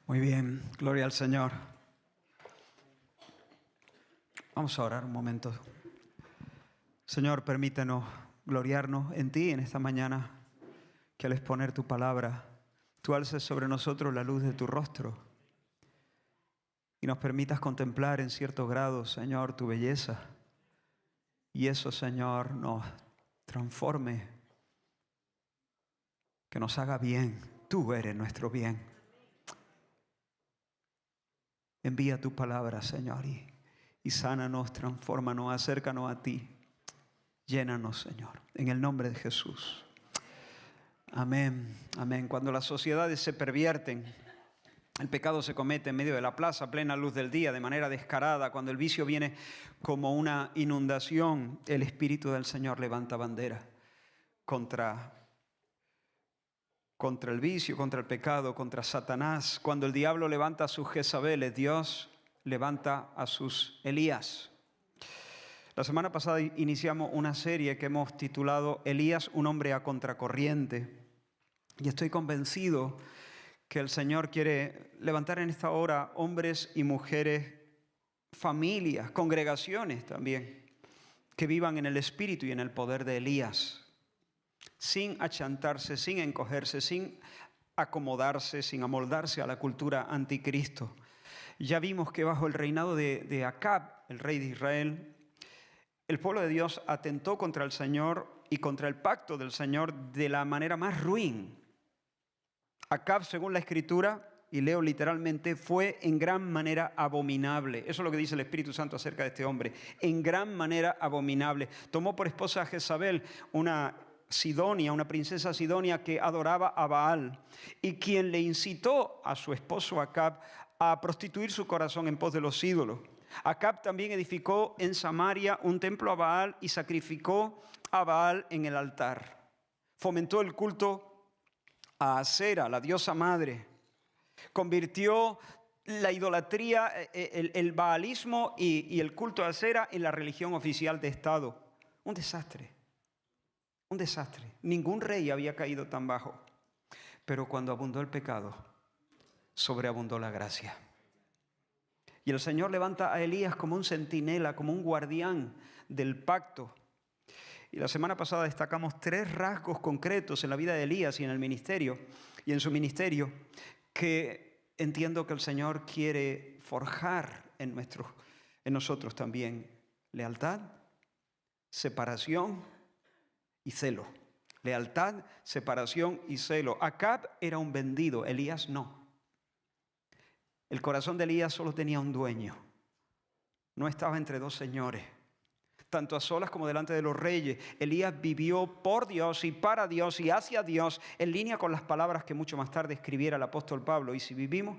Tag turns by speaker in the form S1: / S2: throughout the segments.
S1: Muy bien, gloria al Señor. Vamos a orar un momento. Señor, permítenos gloriarnos en ti en esta mañana, que al exponer tu palabra, tú alces sobre nosotros la luz de tu rostro y nos permitas contemplar en cierto grado, Señor, tu belleza. Y eso, Señor, nos transforme, que nos haga bien. Tú eres nuestro bien. Envía tu palabra, Señor, y sánanos, transfórmanos, acércanos a ti. Llénanos, Señor, en el nombre de Jesús. Amén, amén. Cuando las sociedades se pervierten, el pecado se comete en medio de la plaza, a plena luz del día, de manera descarada. Cuando el vicio viene como una inundación, el Espíritu del Señor levanta bandera contra el vicio, contra el pecado, contra Satanás. Cuando el diablo levanta a sus Jezabeles, Dios levanta a sus Elías. La semana pasada iniciamos una serie que hemos titulado Elías, un hombre a contracorriente. Y estoy convencido que el Señor quiere levantar en esta hora hombres y mujeres, familias, congregaciones también, que vivan en el espíritu y en el poder de Elías, sin achantarse, sin encogerse, sin acomodarse, sin amoldarse a la cultura anticristo. Ya vimos que bajo el reinado de Acab, el rey de Israel, el pueblo de Dios atentó contra el Señor y contra el pacto del Señor de la manera más ruin. Acab, según la Escritura, y leo literalmente, fue en gran manera abominable. Eso es lo que dice el Espíritu Santo acerca de este hombre. En gran manera abominable. Tomó por esposa a Jezabel, una Sidonia, una princesa sidonia que adoraba a Baal, y quien le incitó a su esposo Acab a prostituir su corazón en pos de los ídolos. Acab también edificó en Samaria un templo a Baal y sacrificó a Baal en el altar. Fomentó el culto a Asera, la diosa madre. Convirtió la idolatría, el baalismo y el culto a Asera en la religión oficial de Estado. Un desastre. Un desastre. Ningún rey había caído tan bajo. Pero cuando abundó el pecado, sobreabundó la gracia. Y el Señor levanta a Elías como un centinela, como un guardián del pacto. Y la semana pasada destacamos 3 rasgos concretos en la vida de Elías y en el ministerio, y en su ministerio, que entiendo que el Señor quiere forjar en nosotros también. Lealtad, separación y celo. Lealtad, separación y celo. Acab era un vendido, Elías no. El corazón de Elías solo tenía un dueño. No estaba entre 2 señores. Tanto a solas como delante de los reyes. Elías vivió por Dios y para Dios y hacia Dios, en línea con las palabras que mucho más tarde escribiera el apóstol Pablo. Y si vivimos,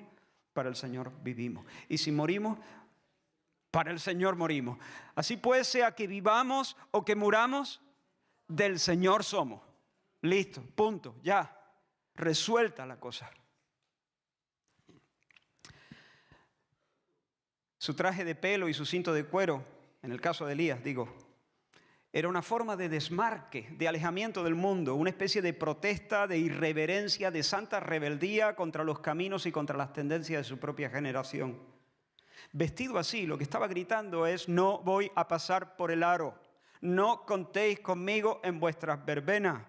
S1: para el Señor vivimos. Y si morimos, para el Señor morimos. Así pues, sea que vivamos o que muramos, del Señor somos. Listo, punto, ya. Resuelta la cosa. Su traje de pelo y su cinto de cuero, en el caso de Elías, era una forma de desmarque, de alejamiento del mundo, una especie de protesta, de irreverencia, de santa rebeldía contra los caminos y contra las tendencias de su propia generación. Vestido así, lo que estaba gritando es: no voy a pasar por el aro, no contéis conmigo en vuestras verbenas.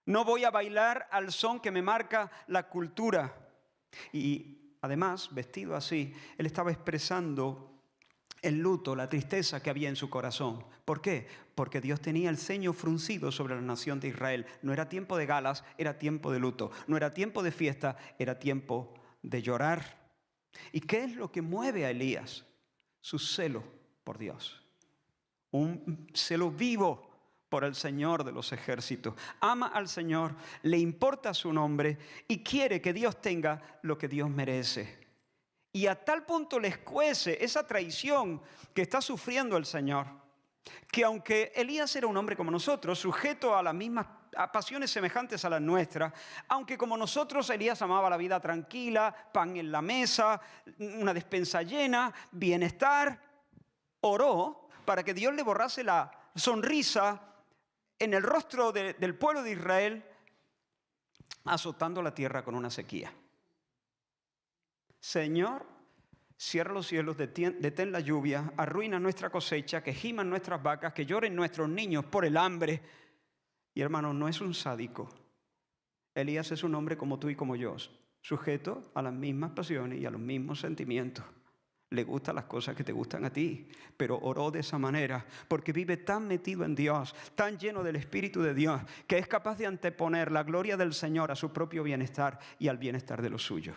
S1: No voy a bailar al son que me marca la cultura. Y además, vestido así, él estaba expresando el luto, la tristeza que había en su corazón. ¿Por qué? Porque Dios tenía el ceño fruncido sobre la nación de Israel. No era tiempo de galas, era tiempo de luto. No era tiempo de fiesta, era tiempo de llorar. ¿Y qué es lo que mueve a Elías? Su celo por Dios. Un celo vivo por el Señor de los ejércitos. Ama al Señor, le importa su nombre y quiere que Dios tenga lo que Dios merece. Y a tal punto le escuece esa traición que está sufriendo el Señor, que aunque Elías era un hombre como nosotros, sujeto a las mismas pasiones semejantes a las nuestras, aunque como nosotros Elías amaba la vida tranquila, pan en la mesa, una despensa llena, bienestar, oró para que Dios le borrase la sonrisa en el rostro del pueblo de Israel, azotando la tierra con una sequía. Señor, cierra los cielos, detén la lluvia, arruina nuestra cosecha, que giman nuestras vacas, que lloren nuestros niños por el hambre. Y hermano, no es un sádico. Elías es un hombre como tú y como yo, sujeto a las mismas pasiones y a los mismos sentimientos. Le gustan las cosas que te gustan a ti, pero oró de esa manera porque vive tan metido en Dios, tan lleno del Espíritu de Dios, que es capaz de anteponer la gloria del Señor a su propio bienestar y al bienestar de los suyos.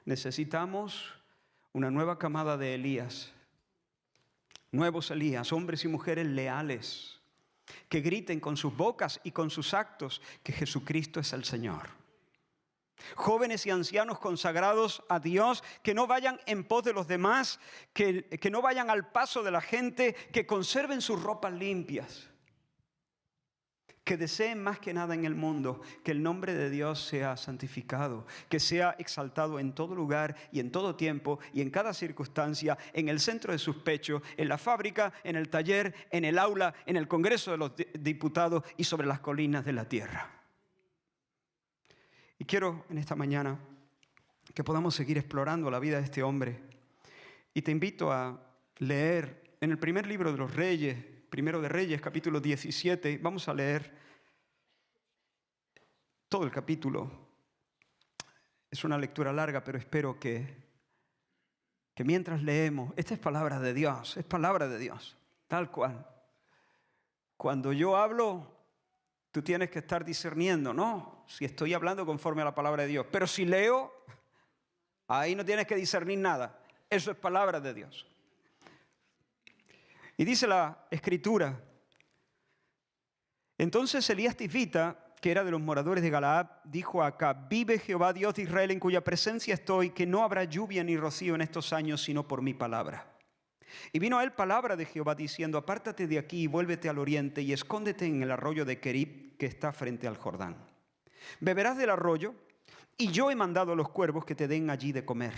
S1: Necesitamos una nueva camada de Elías, nuevos Elías, hombres y mujeres leales, que griten con sus bocas y con sus actos que Jesucristo es el Señor. Jóvenes y ancianos consagrados a Dios, que no vayan en pos de los demás, que no vayan al paso de la gente, que conserven sus ropas limpias, que deseen más que nada en el mundo que el nombre de Dios sea santificado, que sea exaltado en todo lugar y en todo tiempo y en cada circunstancia, en el centro de sus pechos, en la fábrica, en el taller, en el aula, en el Congreso de los Diputados y sobre las colinas de la tierra. Y quiero en esta mañana que podamos seguir explorando la vida de este hombre. Y te invito a leer en el primer libro de los Reyes, Primero de Reyes, capítulo 17. Vamos a leer todo el capítulo. Es una lectura larga, pero espero que mientras leemos, esta es palabra de Dios, tal cual. Cuando yo hablo, tú tienes que estar discerniendo, ¿no? Si estoy hablando conforme a la palabra de Dios. Pero si leo, ahí no tienes que discernir nada. Eso es palabra de Dios. Y dice la Escritura: entonces Elías Tisbita, que era de los moradores de Galaad, dijo a Acab: vive Jehová Dios de Israel, en cuya presencia estoy, que no habrá lluvia ni rocío en estos años, sino por mi palabra. Y vino a él palabra de Jehová diciendo: apártate de aquí y vuélvete al oriente y escóndete en el arroyo de Kerib, que está frente al Jordán. Beberás del arroyo, y yo he mandado a los cuervos que te den allí de comer.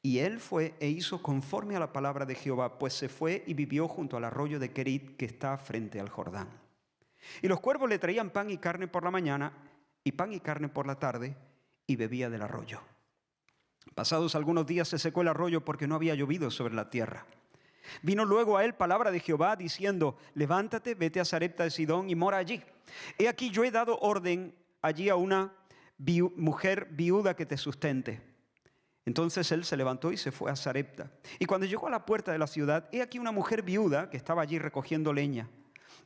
S1: Y él fue e hizo conforme a la palabra de Jehová, pues se fue y vivió junto al arroyo de Kerib, que está frente al Jordán. Y los cuervos le traían pan y carne por la mañana, y pan y carne por la tarde, y bebía del arroyo. Pasados algunos días se secó el arroyo porque no había llovido sobre la tierra. Vino luego a él palabra de Jehová diciendo: levántate, vete a Sarepta de Sidón y mora allí. He aquí yo he dado orden allí a una mujer viuda que te sustente. Entonces él se levantó y se fue a Sarepta. Y cuando llegó a la puerta de la ciudad, he aquí una mujer viuda que estaba allí recogiendo leña.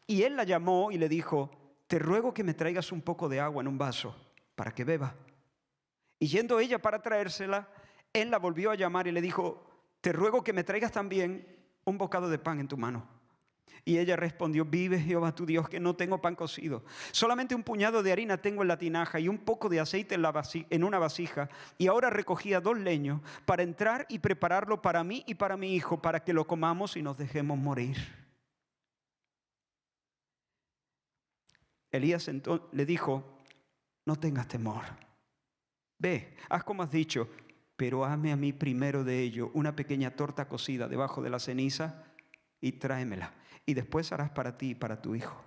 S1: Y él la llamó y le dijo: te ruego que me traigas un poco de agua en un vaso para que beba. Y yendo ella para traérsela, él la volvió a llamar y le dijo: te ruego que me traigas también un bocado de pan en tu mano. Y ella respondió: vive Jehová tu Dios, que no tengo pan cocido. Solamente un puñado de harina tengo en la tinaja y un poco de aceite en una vasija. Y ahora recogía 2 leños para entrar y prepararlo para mí y para mi hijo, para que lo comamos y nos dejemos morir. Elías entonces le dijo: no tengas temor. Ve, haz como has dicho, pero hazme a mí primero de ello una pequeña torta cocida debajo de la ceniza y tráemela. Y después harás para ti y para tu hijo.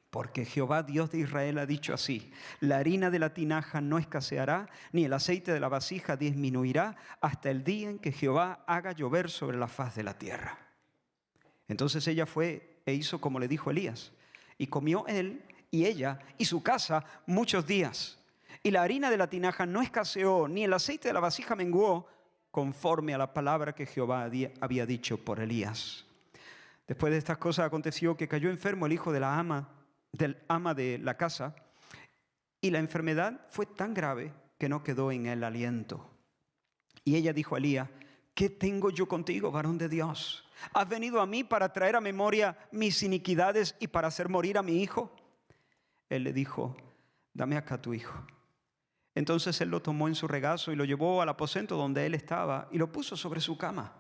S1: Porque Jehová Dios de Israel ha dicho así: la harina de la tinaja no escaseará, ni el aceite de la vasija disminuirá, hasta el día en que Jehová haga llover sobre la faz de la tierra. Entonces ella fue e hizo como le dijo Elías. Y comió él y ella y su casa muchos días. Y la harina de la tinaja no escaseó, ni el aceite de la vasija menguó, conforme a la palabra que Jehová había dicho por Elías. Después de estas cosas aconteció que cayó enfermo el hijo del ama de la casa, y la enfermedad fue tan grave que no quedó en él aliento. Y ella dijo a Elías: ¿qué tengo yo contigo, varón de Dios? ¿Has venido a mí para traer a memoria mis iniquidades y para hacer morir a mi hijo? Él le dijo: dame acá tu hijo. Entonces él lo tomó en su regazo y lo llevó al aposento donde él estaba y lo puso sobre su cama.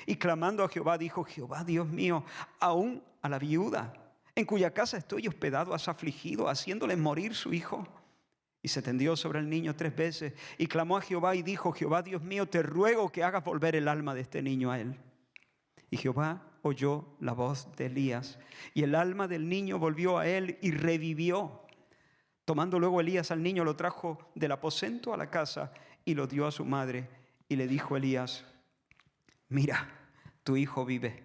S1: Y clamando a Jehová dijo: Jehová Dios mío, aún a la viuda en cuya casa estoy hospedado has afligido, haciéndole morir su hijo. Y se tendió sobre el niño 3 veces y clamó a Jehová y dijo: Jehová Dios mío, te ruego que hagas volver el alma de este niño a él. Y Jehová oyó la voz de Elías, y el alma del niño volvió a él y revivió. Tomando luego Elías al niño, lo trajo del aposento a la casa y lo dio a su madre. Y le dijo a Elías: mira, tu hijo vive.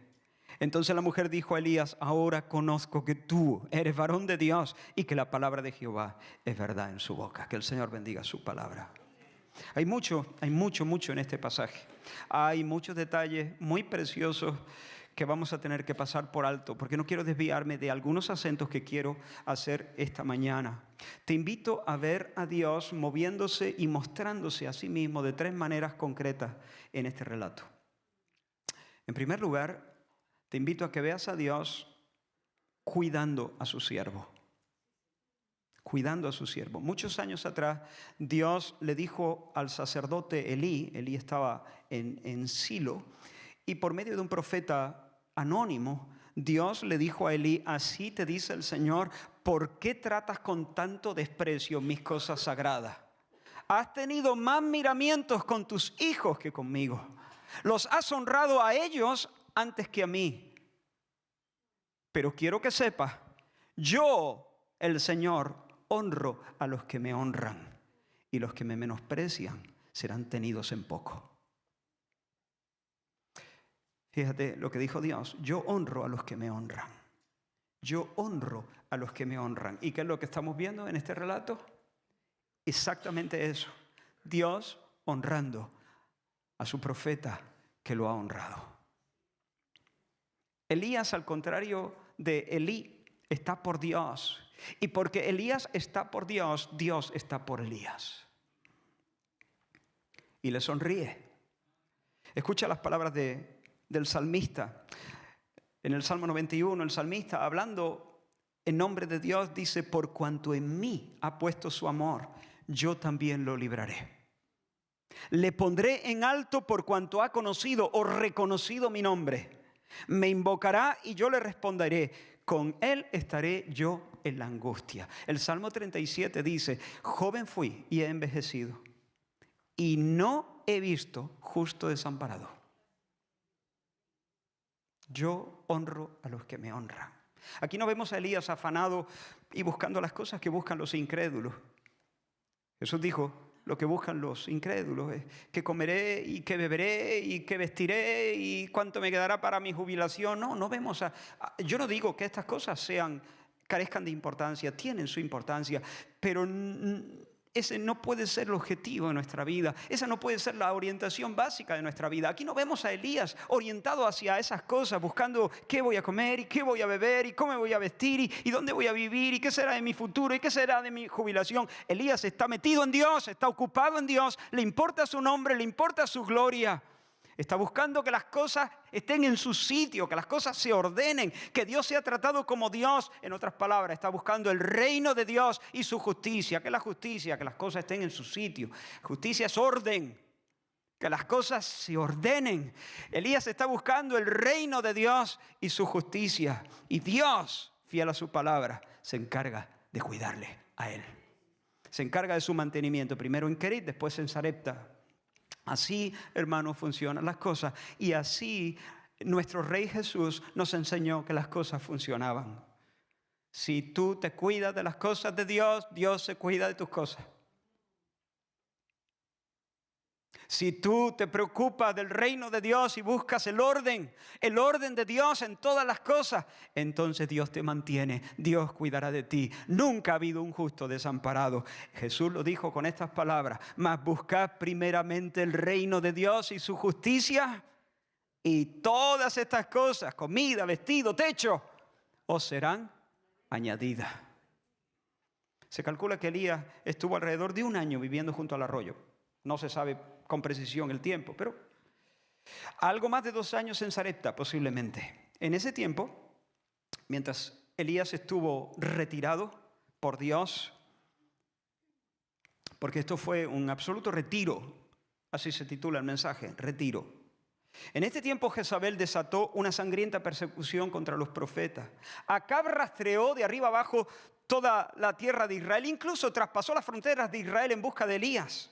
S1: Entonces la mujer dijo a Elías: ahora conozco que tú eres varón de Dios y que la palabra de Jehová es verdad en su boca. Que el Señor bendiga su palabra. Hay mucho en este pasaje. Hay muchos detalles muy preciosos que vamos a tener que pasar por alto, porque no quiero desviarme de algunos acentos que quiero hacer esta mañana. Te invito a ver a Dios moviéndose y mostrándose a sí mismo de tres maneras concretas en este relato. En primer lugar, te invito a que veas a Dios cuidando a su siervo. Cuidando a su siervo. Muchos años atrás, Dios le dijo al sacerdote Elí estaba en Silo, y por medio de un profeta anónimo, Dios le dijo a Elí: así te dice el Señor, ¿por qué tratas con tanto desprecio mis cosas sagradas? Has tenido más miramientos con tus hijos que conmigo. Los has honrado a ellos antes que a mí. Pero quiero que sepas, yo, el Señor, honro a los que me honran, y los que me menosprecian serán tenidos en poco. Fíjate lo que dijo Dios: yo honro a los que me honran. Yo honro a los que me honran. ¿Y qué es lo que estamos viendo en este relato? Exactamente eso. Dios honrando a su profeta que lo ha honrado. Elías, al contrario de Elí, está por Dios. Y porque Elías está por Dios, Dios está por Elías. Y le sonríe. Escucha las palabras del salmista. En el Salmo 91, el salmista, hablando en nombre de Dios, dice: por cuanto en mí ha puesto su amor, yo también lo libraré. Le pondré en alto por cuanto ha conocido o reconocido mi nombre. Me invocará y yo le responderé. Con él estaré yo en la angustia. El Salmo 37 dice: joven fui y he envejecido, y no he visto justo desamparado. Yo honro a los que me honran. Aquí no vemos a Elías afanado y buscando las cosas que buscan los incrédulos. Jesús dijo: lo que buscan los incrédulos es que comeré y que beberé y que vestiré y cuánto me quedará para mi jubilación. No vemos yo no digo que estas cosas carezcan de importancia, tienen su importancia, pero ese no puede ser el objetivo de nuestra vida. Esa no puede ser la orientación básica de nuestra vida. Aquí no vemos a Elías orientado hacia esas cosas, buscando qué voy a comer y qué voy a beber y cómo me voy a vestir y dónde voy a vivir y qué será de mi futuro y qué será de mi jubilación. Elías está metido en Dios, está ocupado en Dios, le importa su nombre, le importa su gloria. Está buscando que las cosas estén en su sitio, que las cosas se ordenen, que Dios sea tratado como Dios. En otras palabras, está buscando el reino de Dios y su justicia. ¿Qué es la justicia? Que las cosas estén en su sitio. Justicia es orden, que las cosas se ordenen. Elías está buscando el reino de Dios y su justicia. Y Dios, fiel a su palabra, se encarga de cuidarle a él. Se encarga de su mantenimiento, primero en Kerit, después en Sarepta. Así, hermanos, funcionan las cosas. Y así nuestro Rey Jesús nos enseñó que las cosas funcionaban. Si tú te cuidas de las cosas de Dios, Dios se cuida de tus cosas. Si tú te preocupas del reino de Dios y buscas el orden de Dios en todas las cosas, entonces Dios te mantiene, Dios cuidará de ti. Nunca ha habido un justo desamparado. Jesús lo dijo con estas palabras: mas buscad primeramente el reino de Dios y su justicia, y todas estas cosas, comida, vestido, techo, os serán añadidas. Se calcula que Elías estuvo alrededor de un año viviendo junto al arroyo. No se sabe con precisión el tiempo, pero algo más de 2 años en Sarepta posiblemente. En ese tiempo, mientras Elías estuvo retirado por Dios, porque esto fue un absoluto retiro, así se titula el mensaje, retiro. En este tiempo Jezabel desató una sangrienta persecución contra los profetas. Acab rastreó de arriba abajo toda la tierra de Israel, incluso traspasó las fronteras de Israel en busca de Elías.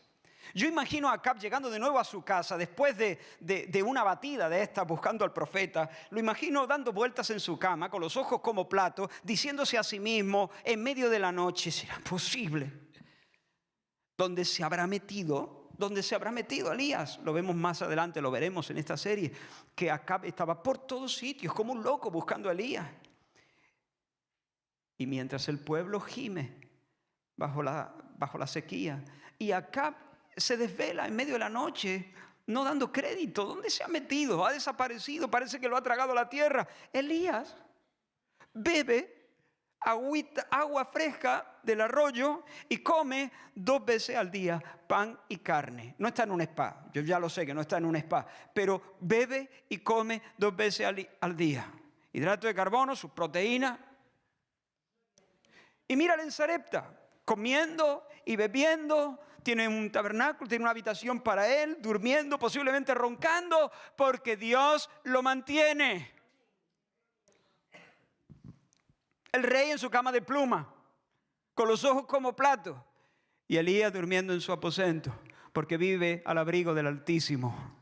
S1: Yo imagino a Acab llegando de nuevo a su casa después de una batida de esta buscando al profeta. Lo imagino dando vueltas en su cama con los ojos como platos, diciéndose a sí mismo en medio de la noche: ¿será posible? ¿Dónde se habrá metido donde se habrá metido Elías. Lo vemos más adelante, lo veremos en esta serie, que Acab estaba por todos sitios, como un loco buscando a Elías. Y mientras el pueblo gime bajo la sequía, y Acab se desvela en medio de la noche, no dando crédito. ¿Dónde se ha metido? Ha desaparecido, parece que lo ha tragado la tierra. Elías bebe agua fresca del arroyo y come 2 veces al día pan y carne. No está en un spa, yo ya lo sé que no está en un spa, pero bebe y come 2 veces al día. Hidrato de carbono, sus proteínas. Y mírale en Sarepta, comiendo y bebiendo, tiene un tabernáculo, tiene una habitación para él, durmiendo, posiblemente roncando, porque Dios lo mantiene. El rey en su cama de pluma, con los ojos como platos, y Elías durmiendo en su aposento, porque vive al abrigo del Altísimo,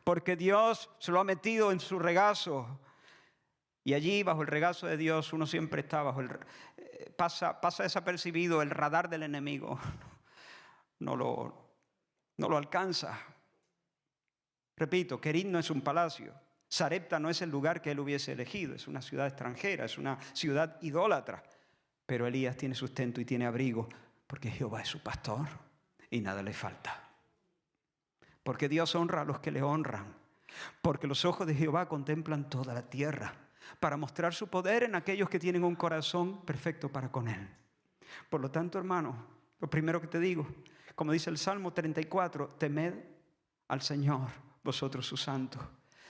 S1: porque Dios se lo ha metido en su regazo. Y allí, bajo el regazo de Dios, uno siempre está pasa desapercibido el radar del enemigo. No lo alcanza. Repito, Querit no es un palacio. Sarepta no es el lugar que él hubiese elegido. Es una ciudad extranjera, es una ciudad idólatra. Pero Elías tiene sustento y tiene abrigo, porque Jehová es su pastor y nada le falta. Porque Dios honra a los que le honran. Porque los ojos de Jehová contemplan toda la tierra, para mostrar su poder en aquellos que tienen un corazón perfecto para con Él. Por lo tanto, hermano, lo primero que te digo, como dice el Salmo 34, temed al Señor, vosotros sus santos.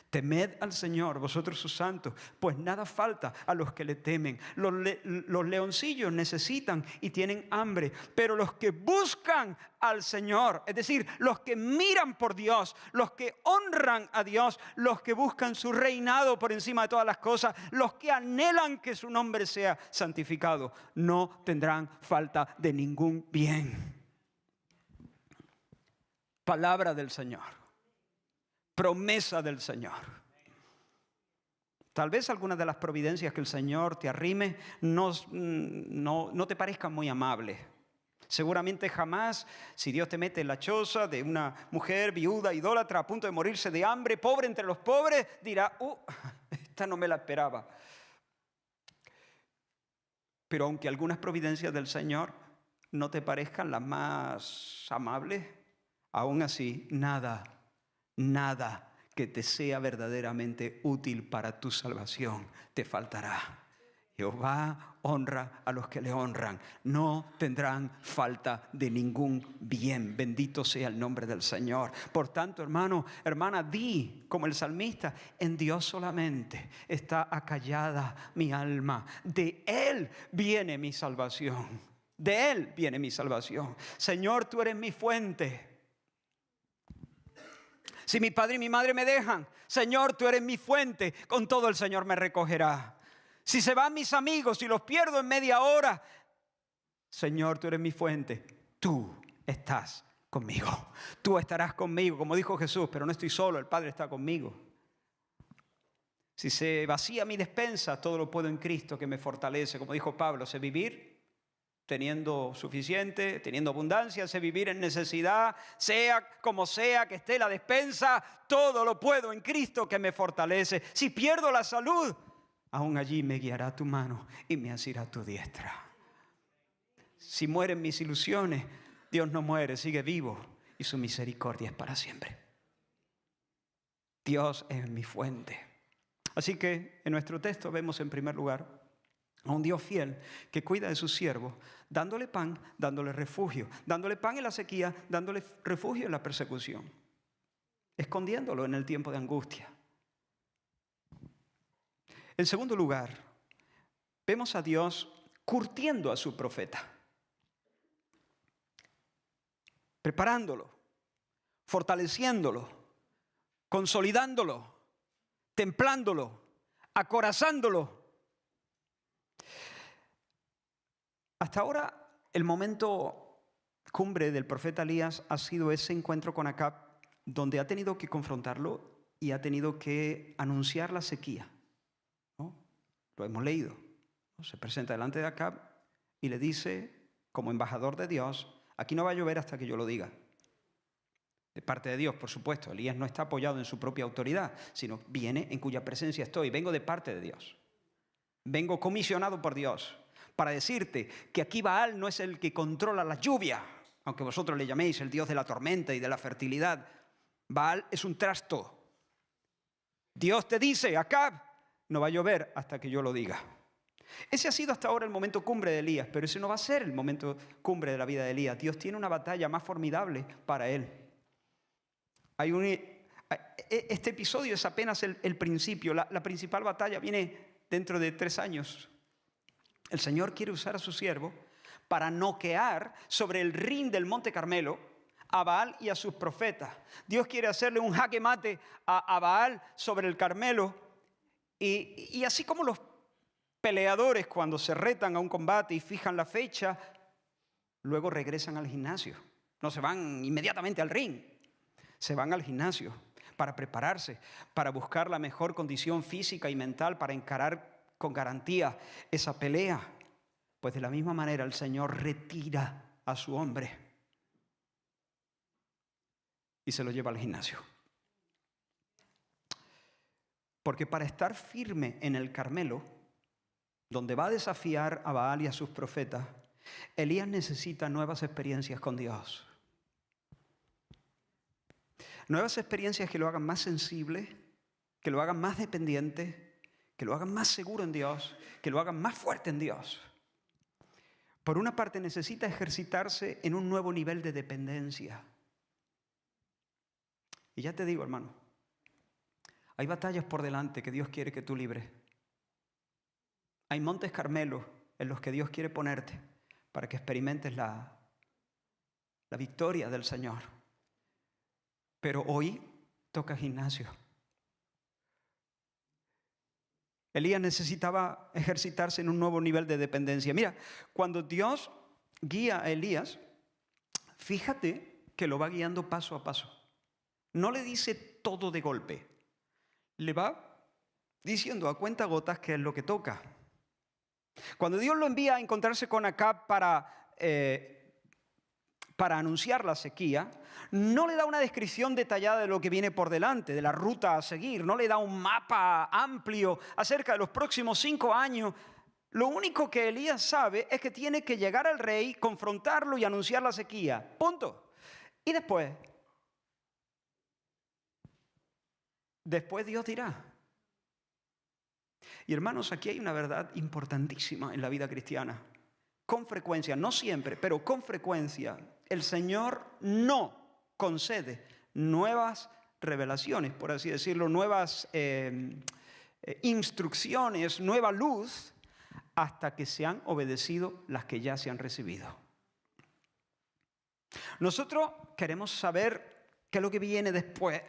S1: Temed al Señor, vosotros sus santos, pues nada falta a los que le temen. Los leoncillos necesitan y tienen hambre, pero los que buscan al Señor, es decir, los que miran por Dios, los que honran a Dios, los que buscan su reinado por encima de todas las cosas, los que anhelan que su nombre sea santificado, no tendrán falta de ningún bien. Palabra del Señor. Promesa del Señor. Tal vez algunas de las providencias que el Señor te arrime no te parezcan muy amables. Seguramente jamás, si Dios te mete en la choza de una mujer viuda, idólatra, a punto de morirse de hambre, pobre entre los pobres, dirá, esta no me la esperaba. Pero aunque algunas providencias del Señor no te parezcan las más amables, aún así, nada que te sea verdaderamente útil para tu salvación te faltará. Jehová honra a los que le honran. No tendrán falta de ningún bien. Bendito sea el nombre del Señor. Por tanto, hermano, hermana, di como el salmista, en Dios solamente está acallada mi alma. De Él viene mi salvación. De Él viene mi salvación. Señor, tú eres mi fuente. Si mi padre y mi madre me dejan, Señor, tú eres mi fuente, con todo el Señor me recogerá. Si se van mis amigos, si los pierdo en media hora, Señor, tú eres mi fuente, tú estás conmigo. Tú estarás conmigo, como dijo Jesús, pero no estoy solo, el Padre está conmigo. Si se vacía mi despensa, todo lo puedo en Cristo que me fortalece. Como dijo Pablo, sé vivir teniendo suficiente, teniendo abundancia, sé vivir en necesidad, sea como sea que esté la despensa, todo lo puedo en Cristo que me fortalece. Si pierdo la salud, aún allí me guiará tu mano y me asirá tu diestra. Si mueren mis ilusiones, Dios no muere, sigue vivo y su misericordia es para siempre. Dios es mi fuente. Así que en nuestro texto vemos en primer lugar a un Dios fiel que cuida de sus siervos, dándole pan, dándole refugio, dándole pan en la sequía, dándole refugio en la persecución, escondiéndolo en el tiempo de angustia. En segundo lugar, vemos a Dios curtiendo a su profeta, preparándolo, fortaleciéndolo, consolidándolo, templándolo, acorazándolo. Hasta ahora, el momento cumbre del profeta Elías ha sido ese encuentro con Acab, donde ha tenido que confrontarlo y ha tenido que anunciar la sequía, ¿no? Lo hemos leído. Se presenta delante de Acab y le dice, como embajador de Dios, aquí no va a llover hasta que yo lo diga. de parte de Dios, por supuesto. Elías no está apoyado en su propia autoridad, sino viene en cuya presencia estoy. Vengo de parte de Dios. Vengo comisionado por Dios para decirte que aquí Baal no es el que controla la lluvia, aunque vosotros le llaméis el Dios de la tormenta y de la fertilidad. Baal es un trasto. Dios te dice, Acab, no va a llover hasta que yo lo diga. Ese ha sido hasta ahora el momento cumbre de Elías, pero ese no va a ser el momento cumbre de la vida de Elías. Dios tiene una batalla más formidable para él. Este episodio es apenas el principio. La principal batalla viene dentro de 3 años. El Señor quiere usar a su siervo para noquear sobre el rin del Monte Carmelo a Baal y a sus profetas. Dios quiere hacerle un jaque mate a Baal sobre el Carmelo. Y así como los peleadores cuando se retan a un combate y fijan la fecha, luego regresan al gimnasio. No se van inmediatamente al ring. Se van al gimnasio para prepararse, para buscar la mejor condición física y mental para encarar con garantía esa pelea. Pues de la misma manera el Señor retira a su hombre y se lo lleva al gimnasio. Porque para estar firme en el Carmelo, donde va a desafiar a Baal y a sus profetas, Elías necesita nuevas experiencias con Dios. Nuevas experiencias que lo hagan más sensible, que lo hagan más dependiente, que lo hagan más seguro en Dios, que lo hagan más fuerte en Dios. Por una parte necesita ejercitarse en un nuevo nivel de dependencia. Y ya te digo, hermano, hay batallas por delante que Dios quiere que tú libres. Hay montes Carmelo en los que Dios quiere ponerte para que experimentes la victoria del Señor. Pero hoy toca gimnasio. Elías necesitaba ejercitarse en un nuevo nivel de dependencia. Mira, cuando Dios guía a Elías, fíjate que lo va guiando paso a paso. No le dice todo de golpe. Le va diciendo a cuentagotas qué es lo que toca. Cuando Dios lo envía a encontrarse con Acab para anunciar la sequía, no le da una descripción detallada de lo que viene por delante, de la ruta a seguir, no le da un mapa amplio acerca de los próximos 5 años. Lo único que Elías sabe es que tiene que llegar al rey, confrontarlo y anunciar la sequía. Punto. Y después Dios dirá. Y hermanos, aquí hay una verdad importantísima en la vida cristiana. Con frecuencia, no siempre, pero con frecuencia, el Señor no concede nuevas revelaciones, por así decirlo, nuevas instrucciones, nueva luz, hasta que se han obedecido las que ya se han recibido. Nosotros queremos saber qué es lo que viene después,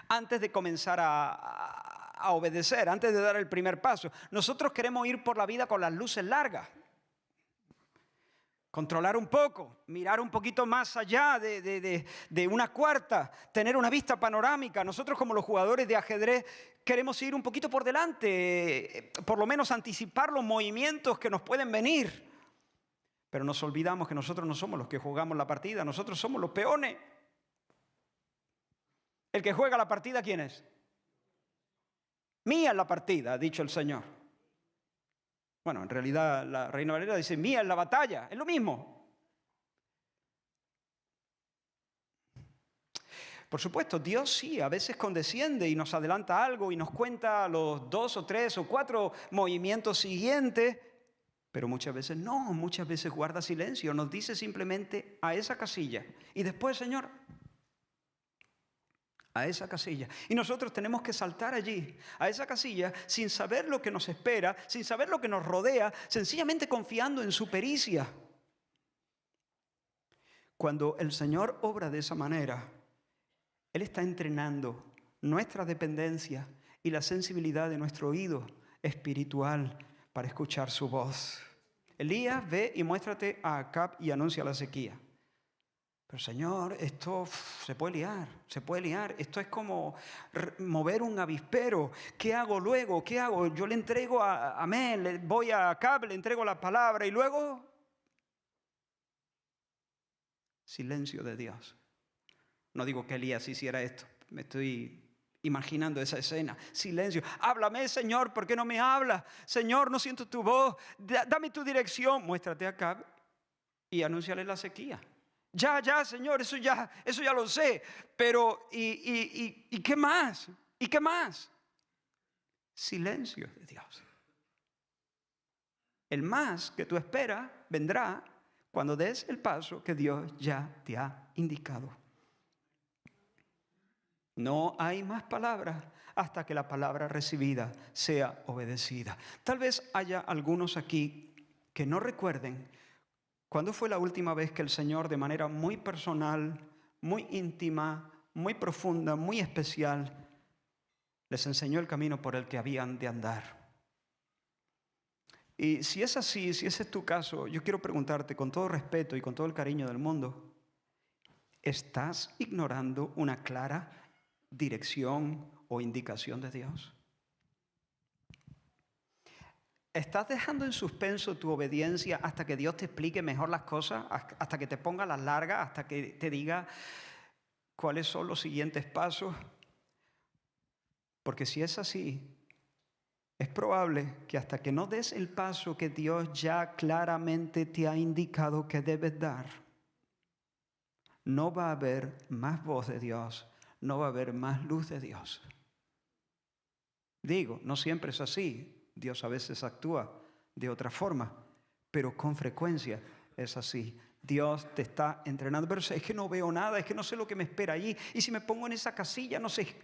S1: antes de comenzar a obedecer, antes de dar el primer paso. Nosotros queremos ir por la vida con las luces largas. Controlar un poco, mirar un poquito más allá de una cuarta, tener una vista panorámica. Nosotros como los jugadores de ajedrez queremos ir un poquito por delante, por lo menos anticipar los movimientos que nos pueden venir. Pero nos olvidamos que nosotros no somos los que jugamos la partida, nosotros somos los peones. El que juega la partida, ¿quién es? Mía es la partida, ha dicho el Señor. Bueno, en realidad la Reina Valera dice, mía es la batalla, es lo mismo. Por supuesto, Dios sí, a veces condesciende y nos adelanta algo y nos cuenta los 2 o 3 o 4 movimientos siguientes, pero muchas veces no, muchas veces guarda silencio, nos dice simplemente a esa casilla. Y después, Señor, a esa casilla. Y nosotros tenemos que saltar allí, a esa casilla, sin saber lo que nos espera, sin saber lo que nos rodea, sencillamente confiando en su pericia. Cuando el Señor obra de esa manera, Él está entrenando nuestra dependencia y la sensibilidad de nuestro oído espiritual para escuchar su voz. Elías, ve y muéstrate a Acab y anuncia la sequía. Pero Señor, esto se puede liar. Esto es como mover un avispero. ¿Qué hago luego? ¿Qué hago? Yo le entrego a Amén, voy a Acab, le entrego la palabra y luego silencio de Dios. No digo que Elías hiciera esto, me estoy imaginando esa escena. Silencio. Háblame, Señor, ¿por qué no me hablas? Señor, no siento tu voz. Dame tu dirección. Muéstrate acá y anúnciale la sequía. Ya, Señor, eso ya lo sé. Pero, ¿y qué más? ¿Y qué más? Silencio de Dios. El más que tú esperas vendrá cuando des el paso que Dios ya te ha indicado. No hay más palabras hasta que la palabra recibida sea obedecida. Tal vez haya algunos aquí que no recuerden cuándo fue la última vez que el Señor, de manera muy personal, muy íntima, muy profunda, muy especial, les enseñó el camino por el que habían de andar. Y si es así, si ese es tu caso, yo quiero preguntarte con todo respeto y con todo el cariño del mundo, ¿estás ignorando una clara dirección o indicación de Dios? ¿Estás dejando en suspenso tu obediencia hasta que Dios te explique mejor las cosas, hasta que te ponga las largas, hasta que te diga cuáles son los siguientes pasos? Porque si es así, es probable que hasta que no des el paso que Dios ya claramente te ha indicado que debes dar, no va a haber más voz de Dios, no va a haber más luz de Dios. Digo, no siempre es así. Dios a veces actúa de otra forma, pero con frecuencia es así. Dios te está entrenando, pero es que no veo nada, es que no sé lo que me espera allí. Y si me pongo en esa casilla, no sé,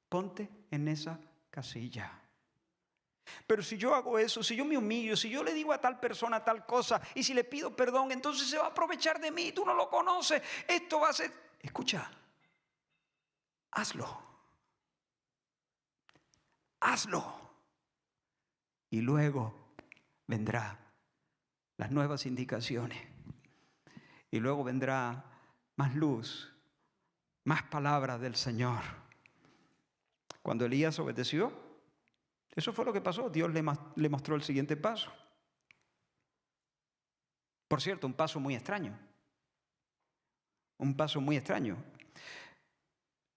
S1: ponte en esa casilla. Pero si yo hago eso, si yo me humillo, si yo le digo a tal persona tal cosa, y si le pido perdón, entonces se va a aprovechar de mí, tú no lo conoces, esto va a ser... Escucha, hazlo. Hazlo. Y luego vendrá las nuevas indicaciones. Y luego vendrá más luz, más palabras del Señor. Cuando Elías obedeció, eso fue lo que pasó. Dios le mostró el siguiente paso. Por cierto, un paso muy extraño. Un paso muy extraño.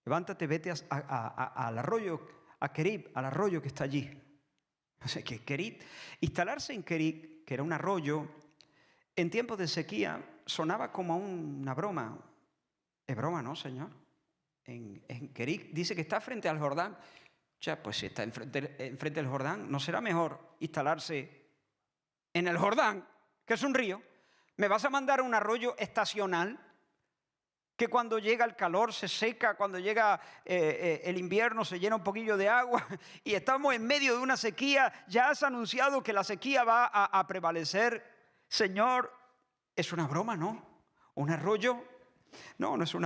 S1: Levántate, vete al arroyo, a Kerib, al arroyo que está allí. O sea, que Kerit, instalarse en Kerit, que era un arroyo, en tiempos de sequía sonaba como una broma. ¿Es broma, no, Señor? En Kerit dice que está frente al Jordán. Ya, pues si está enfrente del Jordán, ¿no será mejor instalarse en el Jordán, que es un río? ¿Me vas a mandar a un arroyo estacional que cuando llega el calor se seca, cuando llega el invierno se llena un poquillo de agua y estamos en medio de una sequía? Ya has anunciado que la sequía va a prevalecer. Señor, es una broma, ¿no? ¿Un arroyo? No, no es un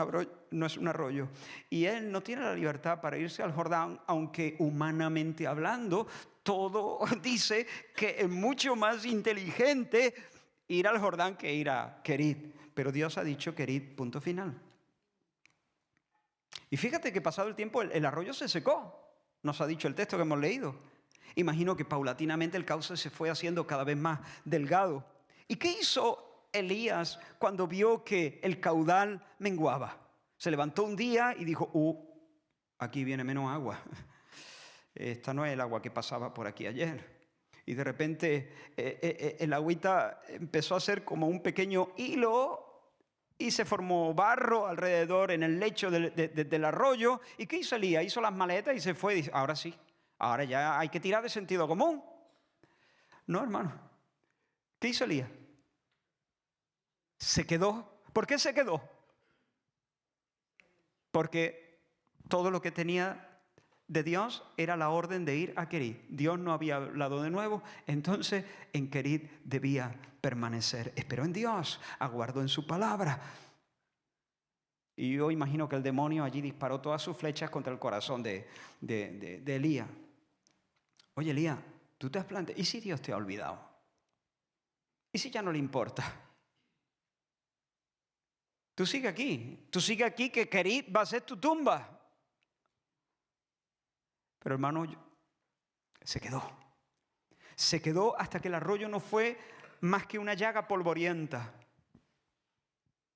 S1: arroyo. Y él no tiene la libertad para irse al Jordán, aunque humanamente hablando, todo dice que es mucho más inteligente ir al Jordán que ir a Kerit. Pero Dios ha dicho Kerit, punto final. Y fíjate que pasado el tiempo el arroyo se secó. Nos ha dicho el texto que hemos leído. Imagino que paulatinamente el cauce se fue haciendo cada vez más delgado. ¿Y qué hizo Elías cuando vio que el caudal menguaba? Se levantó un día y dijo, aquí viene menos agua. Esta no es el agua que pasaba por aquí ayer. Y de repente el agüita empezó a ser como un pequeño hilo y se formó barro alrededor en el lecho del arroyo. ¿Y qué hizo Elías? Hizo las maletas y se fue. Y dice, ahora sí, ahora ya hay que tirar de sentido común. No, hermano. ¿Qué hizo Elías? Se quedó. ¿Por qué se quedó? Porque todo lo que tenía de Dios era la orden de ir a Kerit. Dios no había hablado de nuevo, entonces en Kerit debía permanecer. Esperó en Dios, aguardó en su palabra. Y yo imagino que el demonio allí disparó todas sus flechas contra el corazón de Elías. Oye, Elías, tú te has planteado, ¿y si Dios te ha olvidado? ¿Y si ya no le importa? Tú sigue aquí que Kerit va a ser tu tumba. Pero hermano, se quedó hasta que el arroyo no fue más que una llaga polvorienta.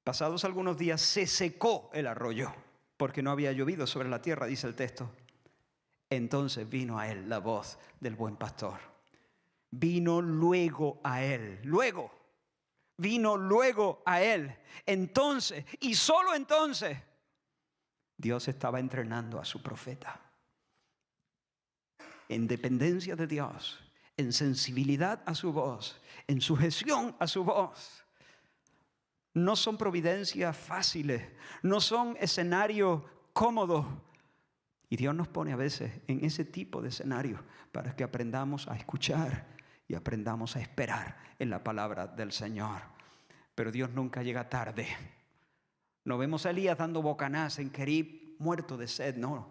S1: Pasados algunos días se secó el arroyo. porque no había llovido sobre la tierra, dice el texto. Entonces vino a él la voz del buen pastor. Vino luego a él, vino luego a él. Entonces, y solo entonces, Dios estaba entrenando a su profeta. En dependencia de Dios, en sensibilidad a su voz, en sujeción a su voz. No son providencias fáciles, no son escenarios cómodos. Y Dios nos pone a veces en ese tipo de escenarios para que aprendamos a escuchar y aprendamos a esperar en la palabra del Señor. Pero Dios nunca llega tarde. No vemos a Elías dando bocanaz en Querib, muerto de sed, no.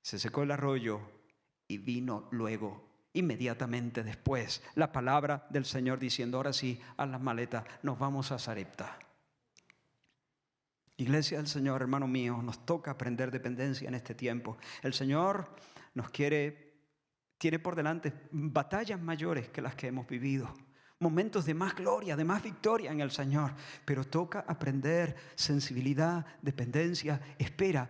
S1: Se secó el arroyo y vino luego, inmediatamente después, la palabra del Señor diciendo, ahora sí, haz las maletas, nos vamos a Sarepta. Iglesia del Señor, hermano mío, nos toca aprender dependencia en este tiempo. El Señor nos tiene por delante batallas mayores que las que hemos vivido. Momentos de más gloria, de más victoria en el Señor. Pero toca aprender sensibilidad, dependencia, espera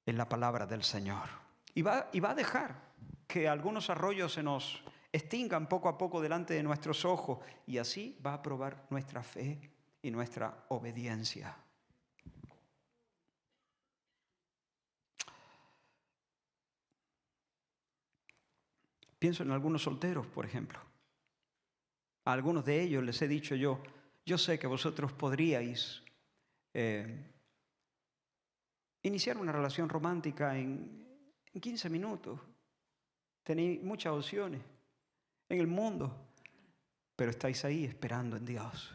S1: en la palabra del Señor. Y va a dejar que algunos arroyos se nos extingan poco a poco delante de nuestros ojos. Y así va a probar nuestra fe y nuestra obediencia. Pienso en algunos solteros, por ejemplo. A algunos de ellos les he dicho yo sé que vosotros podríais iniciar una relación romántica en 15 minutos. Tenéis muchas opciones en el mundo, pero estáis ahí esperando en Dios.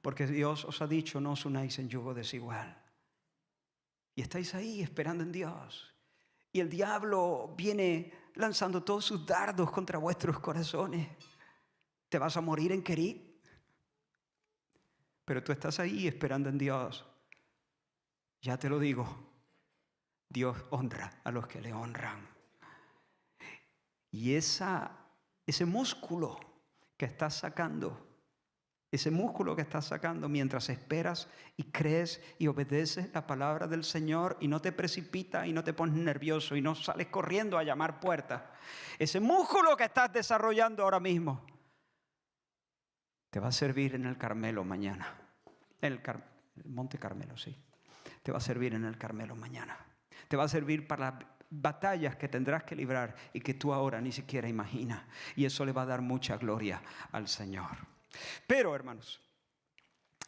S1: Porque Dios os ha dicho, no os unáis en yugo desigual. Y estáis ahí esperando en Dios. Y el diablo viene lanzando todos sus dardos contra vuestros corazones. Te vas a morir en Querib. Pero tú estás ahí esperando en Dios. Ya te lo digo, Dios honra a los que le honran. Y ese músculo que estás sacando, mientras esperas y crees y obedeces la palabra del Señor y no te precipitas y no te pones nervioso y no sales corriendo a llamar puertas. Ese músculo que estás desarrollando ahora mismo te va a servir en el Carmelo mañana. El Monte Carmelo, sí. Te va a servir en el Carmelo mañana. Te va a servir para las batallas que tendrás que librar y que tú ahora ni siquiera imaginas. Y eso le va a dar mucha gloria al Señor. Pero, hermanos,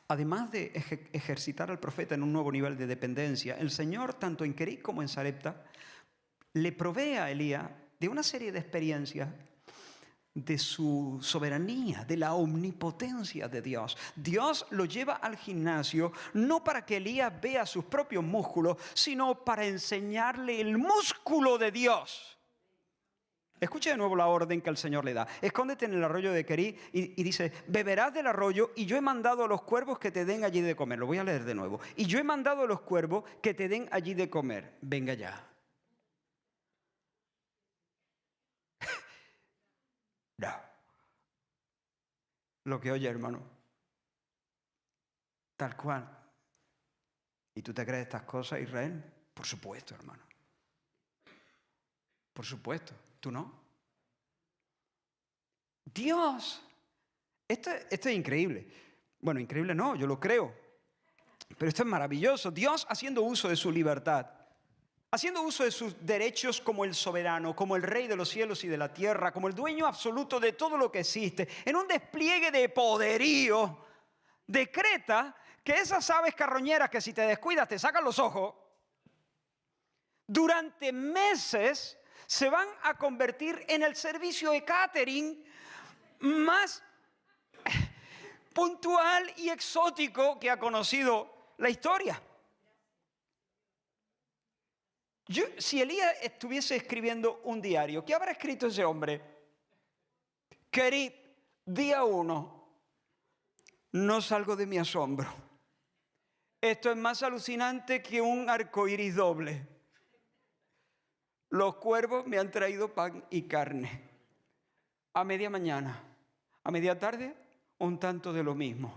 S1: además de ejercitar al profeta en un nuevo nivel de dependencia, el Señor, tanto en Querib como en Sarepta, le provee a Elías de una serie de experiencias de su soberanía, de la omnipotencia de Dios. Dios lo lleva al gimnasio no para que Elías vea sus propios músculos, sino para enseñarle el músculo de Dios. Escuche de nuevo la orden que el Señor le da. Escóndete en el arroyo de Querib y dice, beberás del arroyo y yo he mandado a los cuervos que te den allí de comer. Lo voy a leer de nuevo. Y yo he mandado a los cuervos que te den allí de comer. Venga ya. No. Lo que oye, hermano. Tal cual. ¿Y tú te crees estas cosas, Israel? Por supuesto, hermano. Por supuesto. ¿Tú no? Dios. Esto es increíble. Bueno, increíble no, yo lo creo. Pero esto es maravilloso. Dios haciendo uso de su libertad. Haciendo uso de sus derechos como el soberano, como el rey de los cielos y de la tierra, como el dueño absoluto de todo lo que existe, en un despliegue de poderío, decreta que esas aves carroñeras que si te descuidas te sacan los ojos, durante meses se van a convertir en el servicio de catering más puntual y exótico que ha conocido la historia. Si Elías estuviese escribiendo un diario, ¿qué habrá escrito ese hombre? Querib, día 1, no salgo de mi asombro. Esto es más alucinante que un arcoíris doble. Los cuervos me han traído pan y carne. A media mañana, a media tarde, un tanto de lo mismo.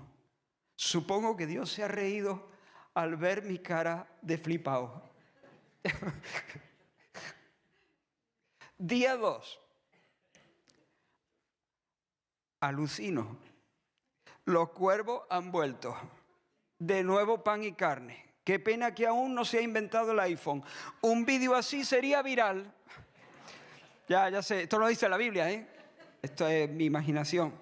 S1: Supongo que Dios se ha reído al ver mi cara de flipado. Día 2. Alucino. Los cuervos han vuelto. De nuevo pan y carne. Qué pena que aún no se ha inventado el iPhone. Un vídeo así sería viral. Ya sé, esto lo dice la Biblia, ¿eh? Esto es mi imaginación.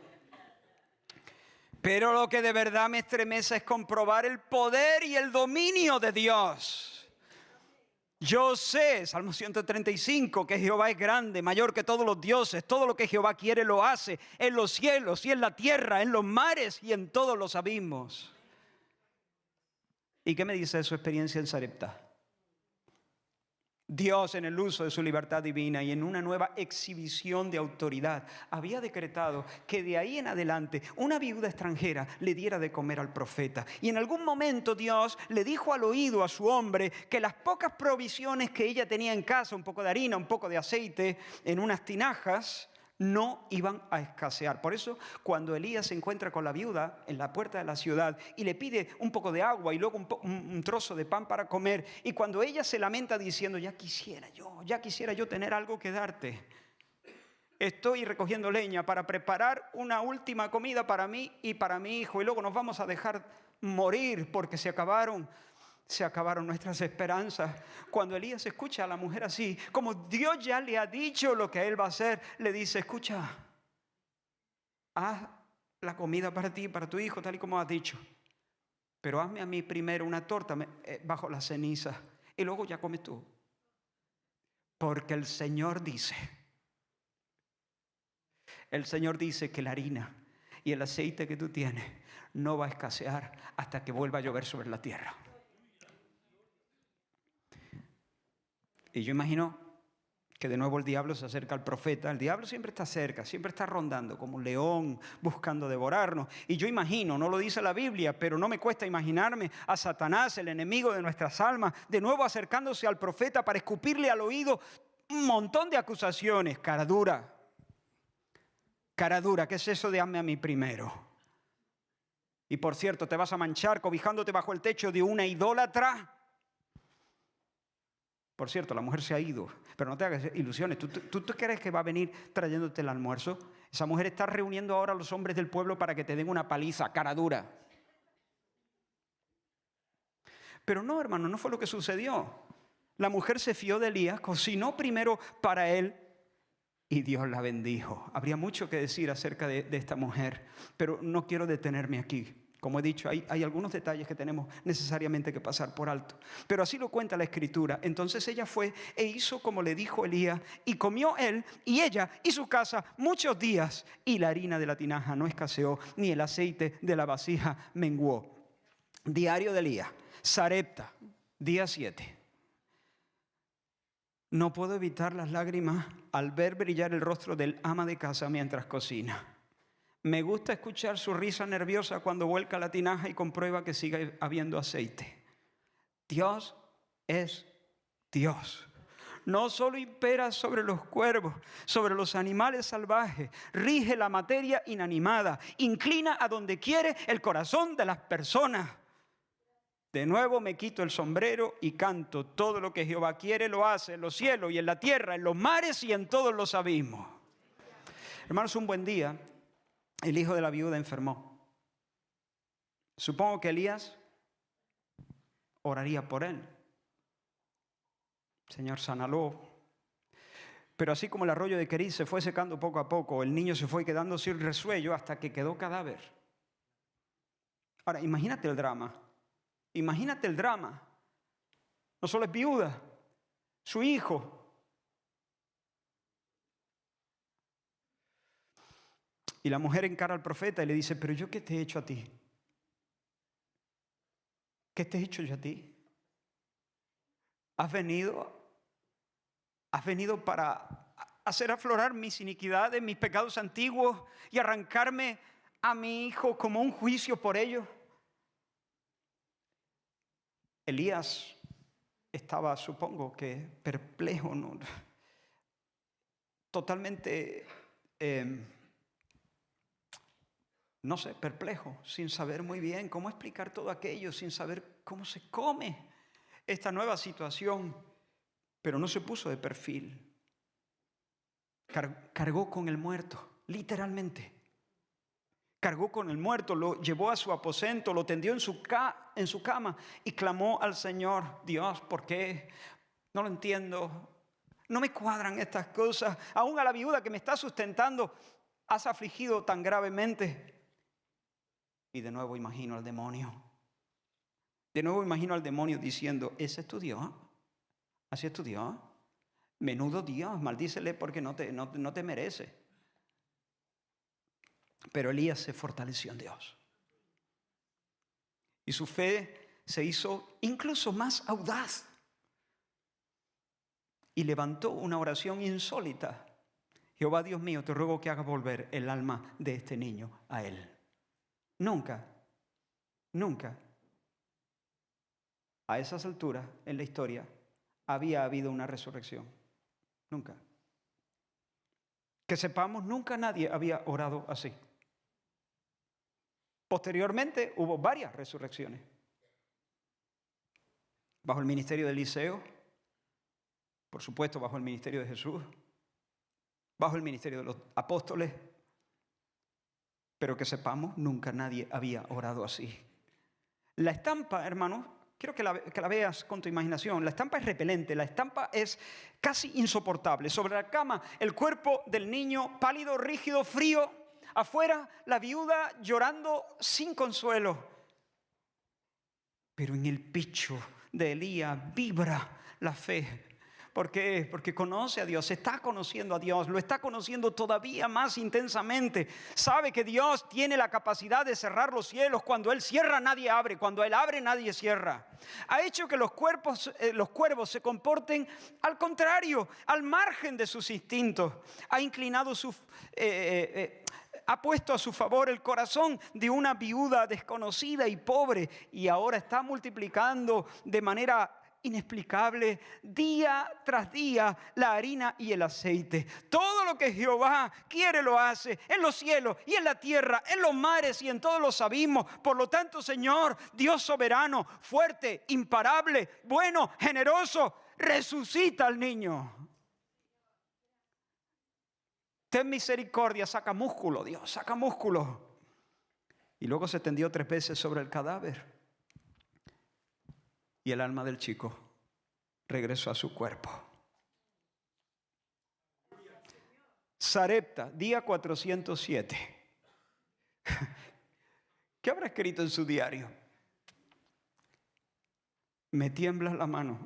S1: Pero lo que de verdad me estremece es comprobar el poder y el dominio de Dios. Yo sé, Salmo 135, que Jehová es grande, mayor que todos los dioses. Todo lo que Jehová quiere lo hace en los cielos y en la tierra, en los mares y en todos los abismos. ¿Y qué me dice de su experiencia en Sarepta? Dios, en el uso de su libertad divina y en una nueva exhibición de autoridad, había decretado que de ahí en adelante una viuda extranjera le diera de comer al profeta. Y en algún momento Dios le dijo al oído a su hombre que las pocas provisiones que ella tenía en casa, un poco de harina, un poco de aceite, en unas tinajas, no iban a escasear. Por eso, cuando Elías se encuentra con la viuda en la puerta de la ciudad y le pide un poco de agua y luego un trozo de pan para comer, y cuando ella se lamenta diciendo, ya quisiera yo tener algo que darte. Estoy recogiendo leña para preparar una última comida para mí y para mi hijo, y luego nos vamos a dejar morir porque se acabaron nuestras esperanzas. Cuando Elías escucha a la mujer así, como Dios ya le ha dicho lo que él va a hacer, le dice, escucha, haz la comida para ti y para tu hijo, tal y como has dicho. Pero hazme a mí primero una torta bajo las cenizas y luego ya comes tú. Porque el Señor dice que la harina y el aceite que tú tienes no va a escasear hasta que vuelva a llover sobre la tierra. Y yo imagino que de nuevo el diablo se acerca al profeta. El diablo siempre está cerca, siempre está rondando como un león buscando devorarnos. Y yo imagino, no lo dice la Biblia, pero no me cuesta imaginarme a Satanás, el enemigo de nuestras almas, de nuevo acercándose al profeta para escupirle al oído un montón de acusaciones. Cara dura, ¿qué es eso de hazme a mí primero? Y por cierto, te vas a manchar cobijándote bajo el techo de una idólatra. Por cierto, la mujer se ha ido, pero no te hagas ilusiones. ¿Tú crees que va a venir trayéndote el almuerzo? Esa mujer está reuniendo ahora a los hombres del pueblo para que te den una paliza, cara dura. Pero no, hermano, no fue lo que sucedió. La mujer se fió de Elías, cocinó primero para él y Dios la bendijo. Habría mucho que decir acerca de esta mujer, pero no quiero detenerme aquí. Como he dicho, hay algunos detalles que tenemos necesariamente que pasar por alto. Pero así lo cuenta la Escritura. Entonces ella fue e hizo como le dijo Elías, y comió él y ella y su casa muchos días, y la harina de la tinaja no escaseó, ni el aceite de la vasija menguó. Diario de Elías, Sarepta, día 7. No puedo evitar las lágrimas al ver brillar el rostro del ama de casa mientras cocina. Me gusta escuchar su risa nerviosa cuando vuelca la tinaja y comprueba que sigue habiendo aceite. Dios es Dios. No solo impera sobre los cuervos, sobre los animales salvajes, rige la materia inanimada, inclina a donde quiere el corazón de las personas. De nuevo me quito el sombrero y canto. Todo lo que Jehová quiere lo hace en los cielos y en la tierra, en los mares y en todos los abismos. Hermanos, un buen día, el hijo de la viuda enfermó. Supongo que Elías oraría por él. Señor, sánalo. Pero así como el arroyo de Querís se fue secando poco a poco, el niño se fue quedando sin resuello hasta que quedó cadáver. Ahora, imagínate el drama. Imagínate el drama. No solo es viuda, su hijo. Y la mujer encara al profeta y le dice, pero ¿yo qué te he hecho a ti? ¿Qué te he hecho yo a ti? ¿Has venido para hacer aflorar mis iniquidades, mis pecados antiguos y arrancarme a mi hijo como un juicio por ellos? Elías estaba, supongo que perplejo, ¿no? Totalmente no sé, perplejo, sin saber muy bien cómo explicar todo aquello, sin saber cómo se come esta nueva situación, pero no se puso de perfil. Cargó con el muerto, literalmente. Cargó con el muerto, lo llevó a su aposento, lo tendió en su cama y clamó al Señor: Dios, ¿por qué? No lo entiendo. No me cuadran estas cosas. Aún a la viuda que me está sustentando has afligido tan gravemente. Y de nuevo imagino al demonio. De nuevo imagino al demonio diciendo: ¿ese es tu Dios? ¿Así es tu Dios? Menudo Dios, maldícele porque no te merece. Pero Elías se fortaleció en Dios. Y su fe se hizo incluso más audaz. Y levantó una oración insólita: Jehová Dios mío, te ruego que hagas volver el alma de este niño a él. Nunca a esas alturas en la historia había habido una resurrección. Nunca. Que sepamos, nunca nadie había orado así. Posteriormente hubo varias resurrecciones. Bajo el ministerio de Eliseo, por supuesto bajo el ministerio de Jesús, bajo el ministerio de los apóstoles, pero que sepamos, nunca nadie había orado así. La estampa, hermanos, quiero que la veas con tu imaginación. La estampa es repelente, la estampa es casi insoportable. Sobre la cama, el cuerpo del niño pálido, rígido, frío. Afuera, la viuda llorando sin consuelo. Pero en el pecho de Elías vibra la fe. ¿Por qué? Porque conoce a Dios, está conociendo a Dios, lo está conociendo todavía más intensamente. Sabe que Dios tiene la capacidad de cerrar los cielos. Cuando Él cierra, nadie abre. Cuando Él abre, nadie cierra. Ha hecho que los cuervos se comporten al contrario, al margen de sus instintos. Ha inclinado ha puesto a su favor el corazón de una viuda desconocida y pobre, y ahora está multiplicando de manera inexplicable día tras día la harina y el aceite. Todo lo que Jehová quiere lo hace, en los cielos y en la tierra, en los mares y en todos los abismos. Por lo tanto, Señor, Dios soberano, fuerte, imparable, bueno, generoso, resucita al niño. Ten misericordia, saca músculo, Dios, saca músculo. Y luego se tendió 3 veces sobre el cadáver. Y el alma del chico regresó a su cuerpo. Sarepta, día 407. ¿Qué habrá escrito en su diario? Me tiembla la mano.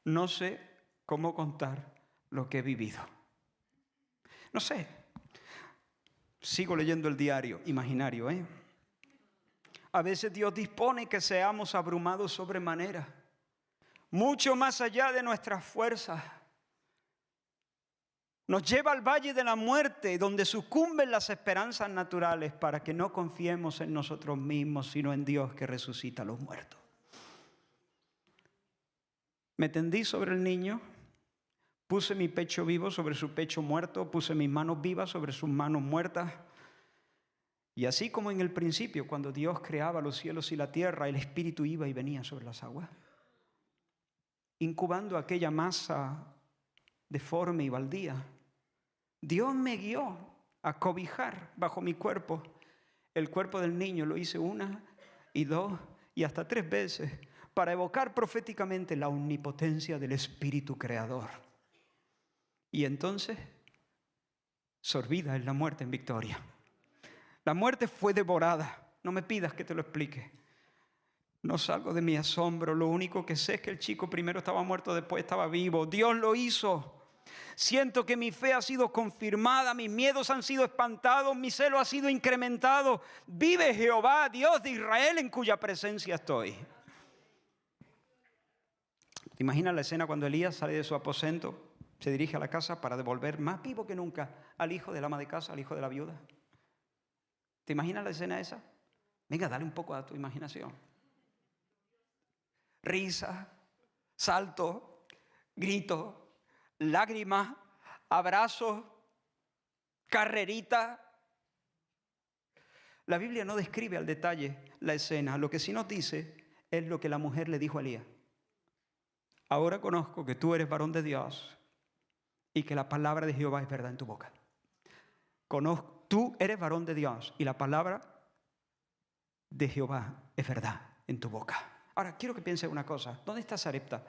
S1: No sé cómo contar lo que he vivido. No sé. Sigo leyendo el diario imaginario, A veces Dios dispone que seamos abrumados sobremanera, mucho más allá de nuestras fuerzas. Nos lleva al valle de la muerte, donde sucumben las esperanzas naturales, para que no confiemos en nosotros mismos, sino en Dios que resucita a los muertos. Me tendí sobre el niño, puse mi pecho vivo sobre su pecho muerto, puse mis manos vivas sobre sus manos muertas. Y así como en el principio, cuando Dios creaba los cielos y la tierra, el Espíritu iba y venía sobre las aguas, incubando aquella masa deforme y baldía, Dios me guió a cobijar bajo mi cuerpo el cuerpo del niño. Lo hice 1 y 2 y hasta 3 veces para evocar proféticamente la omnipotencia del Espíritu Creador. Y entonces, sorbida es la muerte en victoria. La muerte fue devorada. No me pidas que te lo explique. No salgo de mi asombro. Lo único que sé es que el chico primero estaba muerto, después estaba vivo. Dios lo hizo. Siento que mi fe ha sido confirmada, mis miedos han sido espantados, mi celo ha sido incrementado. Vive Jehová, Dios de Israel, en cuya presencia estoy. ¿Te imaginas la escena cuando Elías sale de su aposento, se dirige a la casa para devolver más vivo que nunca al hijo del ama de casa, al hijo de la viuda? ¿Te imaginas la escena esa? Venga, dale un poco a tu imaginación. Risa, salto, grito, lágrimas, abrazos, carrerita, La Biblia no describe al detalle la escena. Lo que sí nos dice es lo que la mujer le dijo a Elías. Ahora conozco que tú eres varón de Dios y que la palabra de Jehová es verdad en tu boca. Tú eres varón de Dios y la palabra de Jehová es verdad en tu boca. Ahora, quiero que pienses una cosa. ¿Dónde está Sarepta?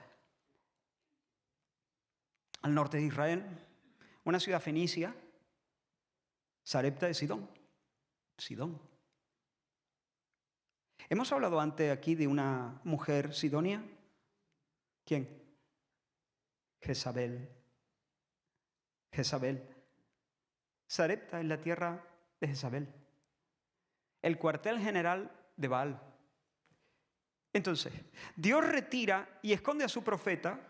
S1: Al norte de Israel, una ciudad fenicia. Sarepta de Sidón. Sidón. Hemos hablado antes aquí de una mujer sidonia. ¿Quién? Jezabel. Jezabel. Sarepta es la tierra de Jezabel. El cuartel general de Baal. Entonces, Dios retira y esconde a su profeta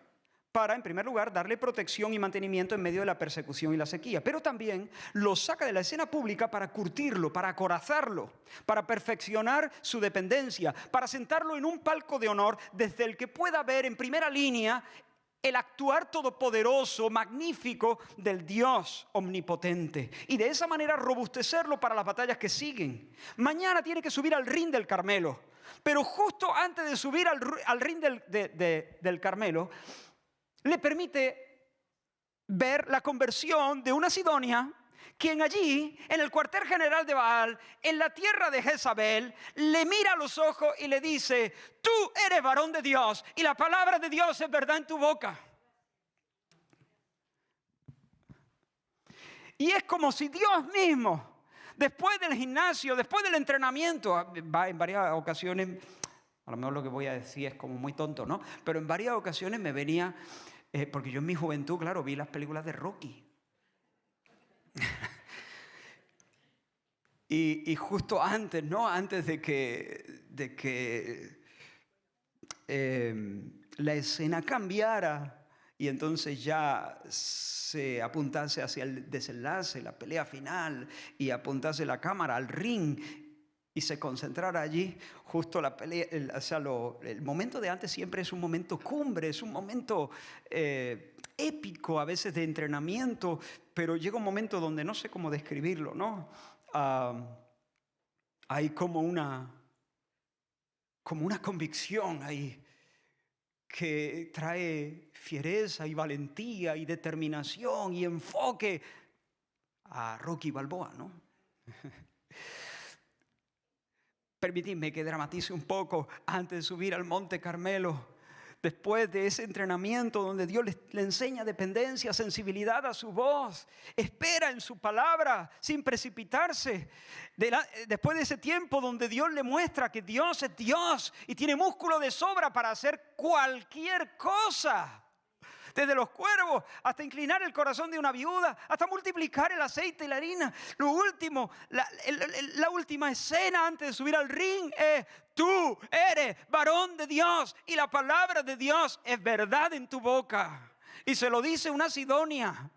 S1: para, en primer lugar, darle protección y mantenimiento en medio de la persecución y la sequía. Pero también lo saca de la escena pública para curtirlo, para acorazarlo, para perfeccionar su dependencia, para sentarlo en un palco de honor desde el que pueda ver en primera línea el actuar todopoderoso, magnífico del Dios omnipotente. Y de esa manera robustecerlo para las batallas que siguen. Mañana tiene que subir al Rin del Carmelo. Pero justo antes de subir al Rin del Carmelo, le permite ver la conversión de una sidonia, quien allí, en el cuartel general de Baal, en la tierra de Jezabel, le mira a los ojos y le dice: tú eres varón de Dios y la palabra de Dios es verdad en tu boca. Y es como si Dios mismo, después del gimnasio, después del entrenamiento, va en varias ocasiones, a lo mejor lo que voy a decir es como muy tonto, ¿no? Pero en varias ocasiones me venía, porque yo en mi juventud, claro, vi las películas de Rocky. y justo antes, ¿no? Antes de que la escena cambiara y entonces ya se apuntase hacia el desenlace, la pelea final, y apuntase la cámara al ring y se concentrara allí, justo la pelea, el momento de antes siempre es un momento cumbre, es un momento épico, a veces de entrenamiento, pero llega un momento donde no sé cómo describirlo, ¿no? Hay como una convicción ahí que trae fiereza y valentía y determinación y enfoque a Rocky Balboa, ¿no? Permitidme que dramatice un poco antes de subir al Monte Carmelo. Después de ese entrenamiento donde Dios le enseña dependencia, sensibilidad a su voz, espera en su palabra sin precipitarse. Después de ese tiempo donde Dios le muestra que Dios es Dios y tiene músculo de sobra para hacer cualquier cosa. Desde los cuervos hasta inclinar el corazón de una viuda, hasta multiplicar el aceite y la harina. Lo último, la última escena antes de subir al ring es: tú eres varón de Dios y la palabra de Dios es verdad en tu boca. Y se lo dice una sidonia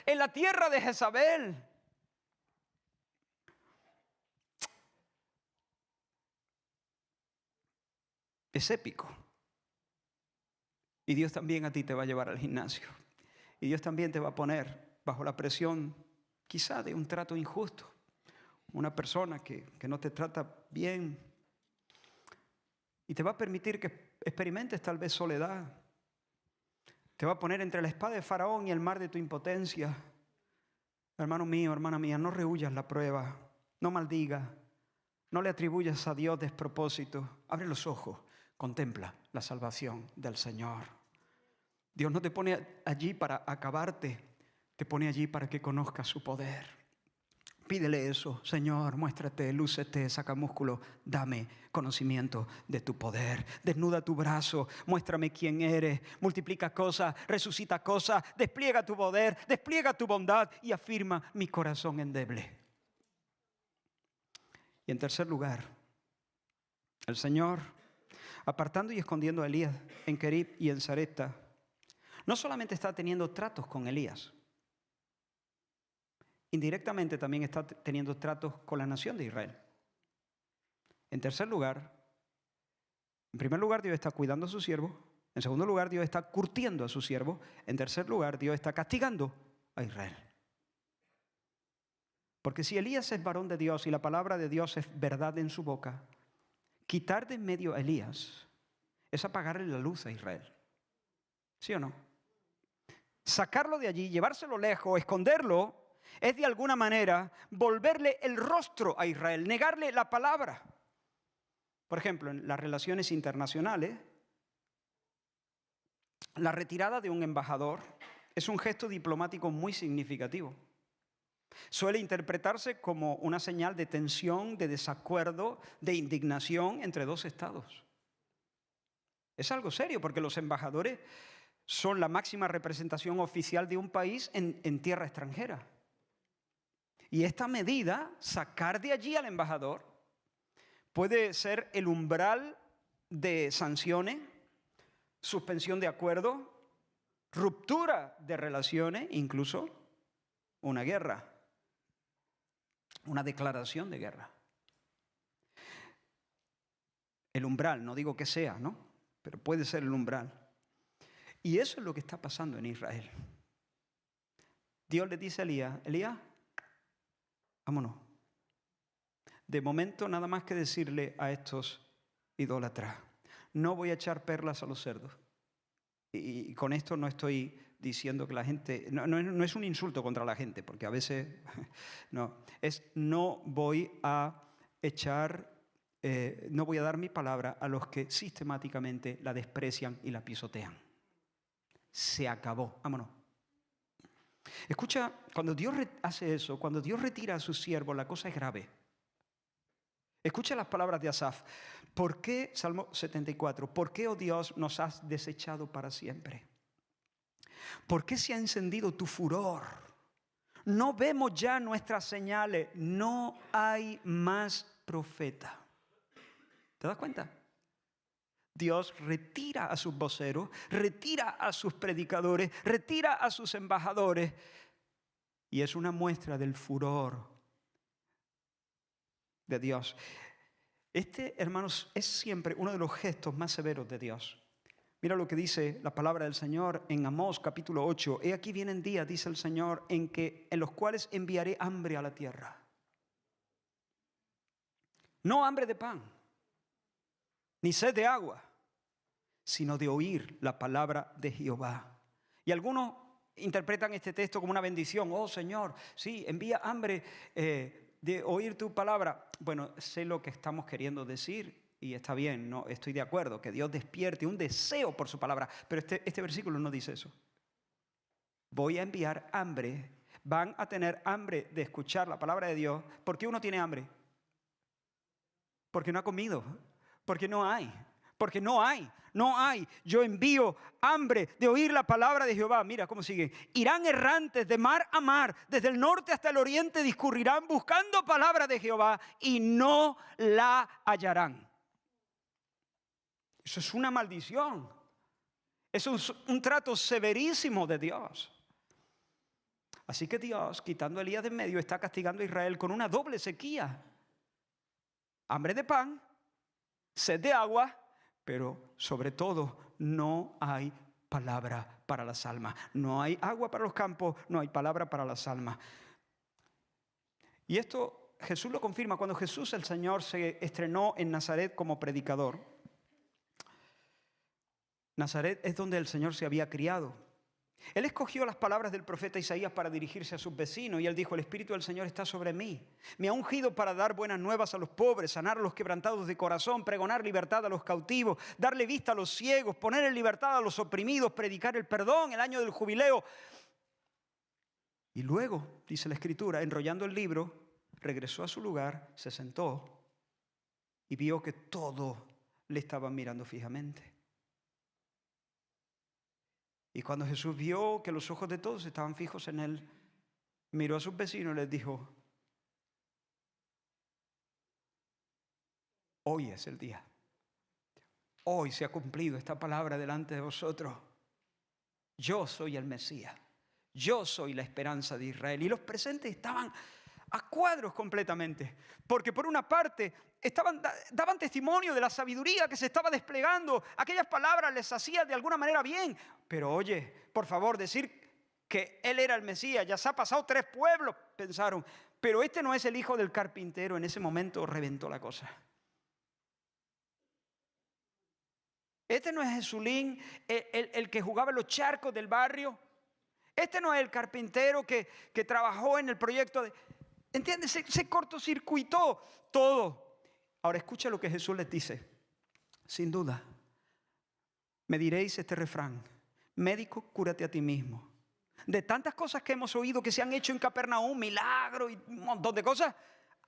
S1: en la tierra de Jezabel. Es épico. Y Dios también a ti te va a llevar al gimnasio. Y Dios también te va a poner bajo la presión quizá de un trato injusto. Una persona que no te trata bien. Y te va a permitir que experimentes tal vez soledad. Te va a poner entre la espada de Faraón y el mar de tu impotencia. Hermano mío, hermana mía, no rehuyas la prueba. No maldigas. No le atribuyas a Dios despropósito. Abre los ojos. Contempla la salvación del Señor. Dios no te pone allí para acabarte, te pone allí para que conozcas su poder. Pídele eso: Señor, muéstrate, lúcete, saca músculo, dame conocimiento de tu poder. Desnuda tu brazo, muéstrame quién eres, multiplica cosas, resucita cosas, despliega tu poder, despliega tu bondad y afirma mi corazón endeble. Y en tercer lugar, el Señor, apartando y escondiendo a Elías en Querib y en Sarepta, no solamente está teniendo tratos con Elías, indirectamente también está teniendo tratos con la nación de Israel. En tercer lugar, en primer lugar, Dios está cuidando a su siervo. En segundo lugar, Dios está curtiendo a su siervo. En tercer lugar, Dios está castigando a Israel. Porque si Elías es varón de Dios y la palabra de Dios es verdad en su boca, quitar de en medio a Elías es apagarle la luz a Israel. ¿Sí o no? Sacarlo de allí, llevárselo lejos, esconderlo, es de alguna manera volverle el rostro a Israel, negarle la palabra. Por ejemplo, en las relaciones internacionales, la retirada de un embajador es un gesto diplomático muy significativo. Suele interpretarse como una señal de tensión, de desacuerdo, de indignación entre dos estados. Es algo serio porque los embajadores son la máxima representación oficial de un país en tierra extranjera. Y esta medida, sacar de allí al embajador, puede ser el umbral de sanciones, suspensión de acuerdos, ruptura de relaciones, incluso una guerra, una declaración de guerra. El umbral, no digo que sea, ¿no? Pero puede ser el umbral. Y eso es lo que está pasando en Israel. Dios le dice a Elías, Elías, vámonos. De momento nada más que decirle a estos idólatras, no voy a echar perlas a los cerdos. Y con esto no estoy diciendo que la gente, no es un insulto contra la gente, porque a veces, no voy a echar, no voy a dar mi palabra a los que sistemáticamente la desprecian y la pisotean. Se acabó, vámonos. Escucha, cuando Dios hace eso, cuando Dios retira a sus siervos, la cosa es grave. Escucha las palabras de Asaf. ¿Por qué, Salmo 74, por qué, oh Dios, nos has desechado para siempre? ¿Por qué se ha encendido tu furor? No vemos ya nuestras señales, no hay más profeta. ¿Te das cuenta? Dios retira a sus voceros, retira a sus predicadores, retira a sus embajadores. Y es una muestra del furor de Dios. Hermanos, es siempre uno de los gestos más severos de Dios. Mira lo que dice la palabra del Señor en Amós capítulo 8. He aquí vienen días, dice el Señor, en los cuales enviaré hambre a la tierra. No hambre de pan, ni sed de agua, sino de oír la palabra de Jehová. Y algunos interpretan este texto como una bendición. Oh Señor, sí, envía hambre de oír tu palabra. Bueno, sé lo que estamos queriendo decir y está bien, no estoy de acuerdo, que Dios despierte un deseo por su palabra, pero este versículo no dice eso. Voy a enviar hambre, van a tener hambre de escuchar la palabra de Dios. ¿Por qué uno tiene hambre? Porque no ha comido, porque no hay. Porque no hay. Yo envío hambre de oír la palabra de Jehová. Mira cómo sigue. Irán errantes de mar a mar, desde el norte hasta el oriente discurrirán buscando palabra de Jehová y no la hallarán. Eso es una maldición. Eso es un trato severísimo de Dios. Así que Dios, quitando a Elías de en medio, está castigando a Israel con una doble sequía. Hambre de pan, sed de agua, pero sobre todo no hay palabra para las almas. No hay agua para los campos, no hay palabra para las almas. Y esto Jesús lo confirma cuando Jesús el Señor se estrenó en Nazaret como predicador. Nazaret es donde el Señor se había criado. Él escogió las palabras del profeta Isaías para dirigirse a sus vecinos y él dijo, el Espíritu del Señor está sobre mí. Me ha ungido para dar buenas nuevas a los pobres, sanar a los quebrantados de corazón, pregonar libertad a los cautivos, darle vista a los ciegos, poner en libertad a los oprimidos, predicar el perdón, el año del jubileo. Y luego, dice la Escritura, enrollando el libro, regresó a su lugar, se sentó y vio que todos le estaban mirando fijamente. Y cuando Jesús vio que los ojos de todos estaban fijos en él, miró a sus vecinos y les dijo, hoy es el día. Hoy se ha cumplido esta palabra delante de vosotros. Yo soy el Mesías. Yo soy la esperanza de Israel. Y los presentes estaban a cuadros completamente. Porque por una parte daban testimonio de la sabiduría que se estaba desplegando. Aquellas palabras les hacían de alguna manera bien. Pero oye, por favor, decir que él era el Mesías, ya se ha pasado 3 pueblos, pensaron. pero este no es el hijo del carpintero. En ese momento reventó la cosa. Este no es Jesulín, el que jugaba en los charcos del barrio. Este no es el carpintero que trabajó en el proyecto de... ¿Entiendes? Se cortocircuitó todo. Ahora escucha lo que Jesús les dice. Sin duda, me diréis este refrán: médico, cúrate a ti mismo. De tantas cosas que hemos oído que se han hecho en Capernaum, milagros y un montón de cosas,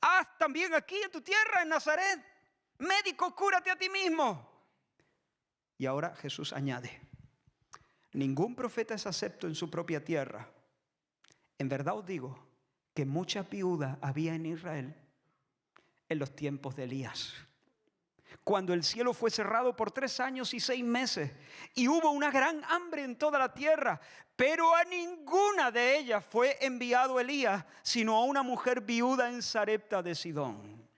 S1: haz también aquí en tu tierra, en Nazaret. Médico, cúrate a ti mismo. Y ahora Jesús añade: ningún profeta es acepto en su propia tierra. En verdad os digo que muchas viudas había en Israel en los tiempos de Elías, cuando el cielo fue cerrado por 3 años y 6 meses y hubo una gran hambre en toda la tierra, pero a ninguna de ellas fue enviado Elías, sino a una mujer viuda en Sarepta de Sidón.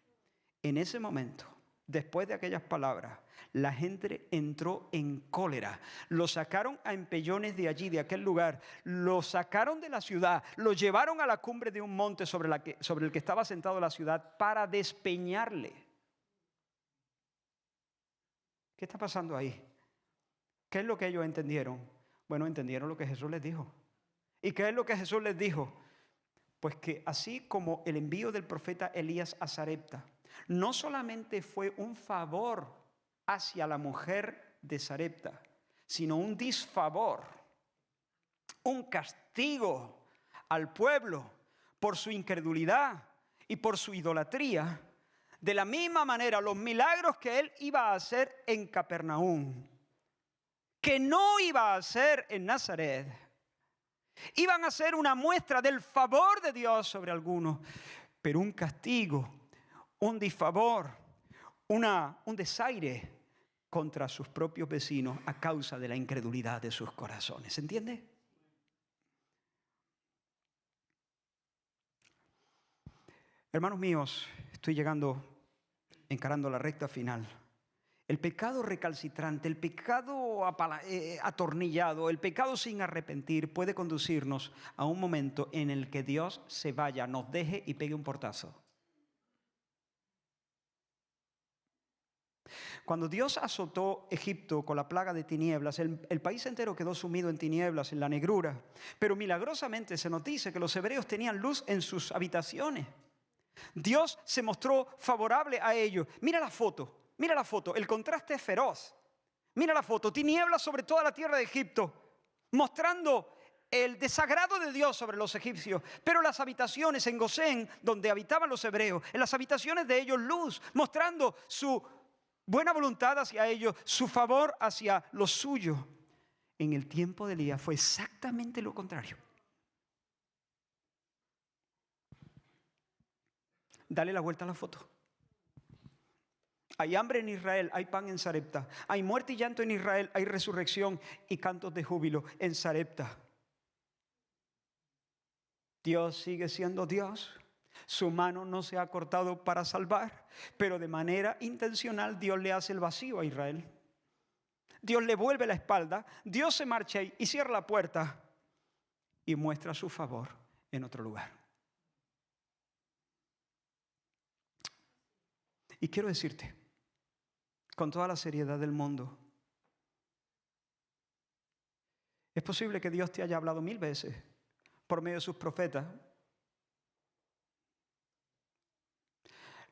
S1: En ese momento, después de aquellas palabras, la gente entró en cólera. Lo sacaron a empellones de allí, de aquel lugar. Lo sacaron de la ciudad. Lo llevaron a la cumbre de un monte sobre el que estaba sentado la ciudad para despeñarle. ¿Qué está pasando ahí? ¿Qué es lo que ellos entendieron? Bueno, entendieron lo que Jesús les dijo. ¿Y qué es lo que Jesús les dijo? Pues que así como el envío del profeta Elías a Sarepta no solamente fue un favor hacia la mujer de Sarepta, sino un disfavor, un castigo al pueblo por su incredulidad y por su idolatría. De la misma manera, los milagros que él iba a hacer en Capernaum, que no iba a hacer en Nazaret, iban a ser una muestra del favor de Dios sobre algunos, pero un castigo, un disfavor, un desaire contra sus propios vecinos a causa de la incredulidad de sus corazones. ¿Se entiende? Hermanos míos, estoy encarando la recta final. El pecado recalcitrante, el pecado atornillado, el pecado sin arrepentir puede conducirnos a un momento en el que Dios se vaya, nos deje y pegue un portazo. Cuando Dios azotó Egipto con la plaga de tinieblas, el país entero quedó sumido en tinieblas, en la negrura. Pero milagrosamente se nos dice que los hebreos tenían luz en sus habitaciones. Dios se mostró favorable a ellos. Mira la foto, el contraste es feroz. Mira la foto, tinieblas sobre toda la tierra de Egipto, mostrando el desagrado de Dios sobre los egipcios. Pero las habitaciones en Gosén, donde habitaban los hebreos, en las habitaciones de ellos luz, mostrando su buena voluntad hacia ellos, su favor hacia los suyos. En el tiempo de Elías fue exactamente lo contrario. Dale la vuelta a la foto. Hay hambre en Israel, hay pan en Sarepta. Hay muerte y llanto en Israel, hay resurrección y cantos de júbilo en Sarepta. Dios sigue siendo Dios. Su mano no se ha cortado para salvar, pero de manera intencional Dios le hace el vacío a Israel. Dios le vuelve la espalda, Dios se marcha y cierra la puerta y muestra su favor en otro lugar. Y quiero decirte, con toda la seriedad del mundo, es posible que Dios te haya hablado 1000 veces por medio de sus profetas.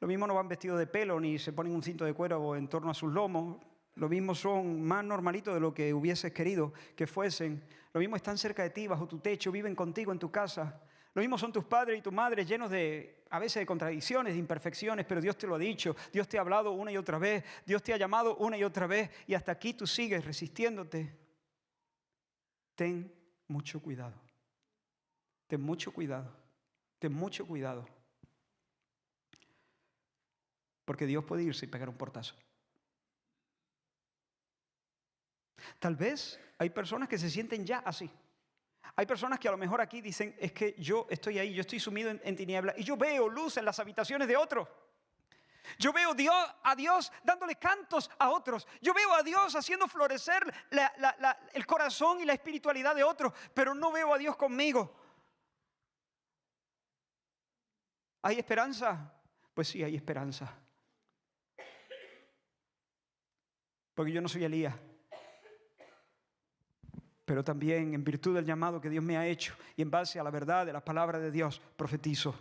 S1: Lo mismo no van vestidos de pelo ni se ponen un cinto de cuero en torno a sus lomos. Lo mismo son más normalitos de lo que hubieses querido que fuesen. Lo mismo están cerca de ti, bajo tu techo, viven contigo en tu casa. Lo mismo son tus padres y tu madre, llenos a veces de contradicciones, de imperfecciones, pero Dios te lo ha dicho. Dios te ha hablado una y otra vez. Dios te ha llamado una y otra vez. Y hasta aquí tú sigues resistiéndote. Ten mucho cuidado. Ten mucho cuidado. Ten mucho cuidado. Porque Dios puede irse y pegar un portazo. Tal vez hay personas que se sienten ya así. Hay personas que a lo mejor aquí dicen, es que yo estoy ahí, yo estoy sumido en tinieblas y yo veo luz en las habitaciones de otros. Yo veo a Dios dándole cantos a otros. Yo veo a Dios haciendo florecer el corazón y la espiritualidad de otros, pero no veo a Dios conmigo. ¿Hay esperanza? Pues sí, hay esperanza. Porque yo no soy Elías. Pero también en virtud del llamado que Dios me ha hecho y en base a la verdad de la palabra de Dios, profetizo.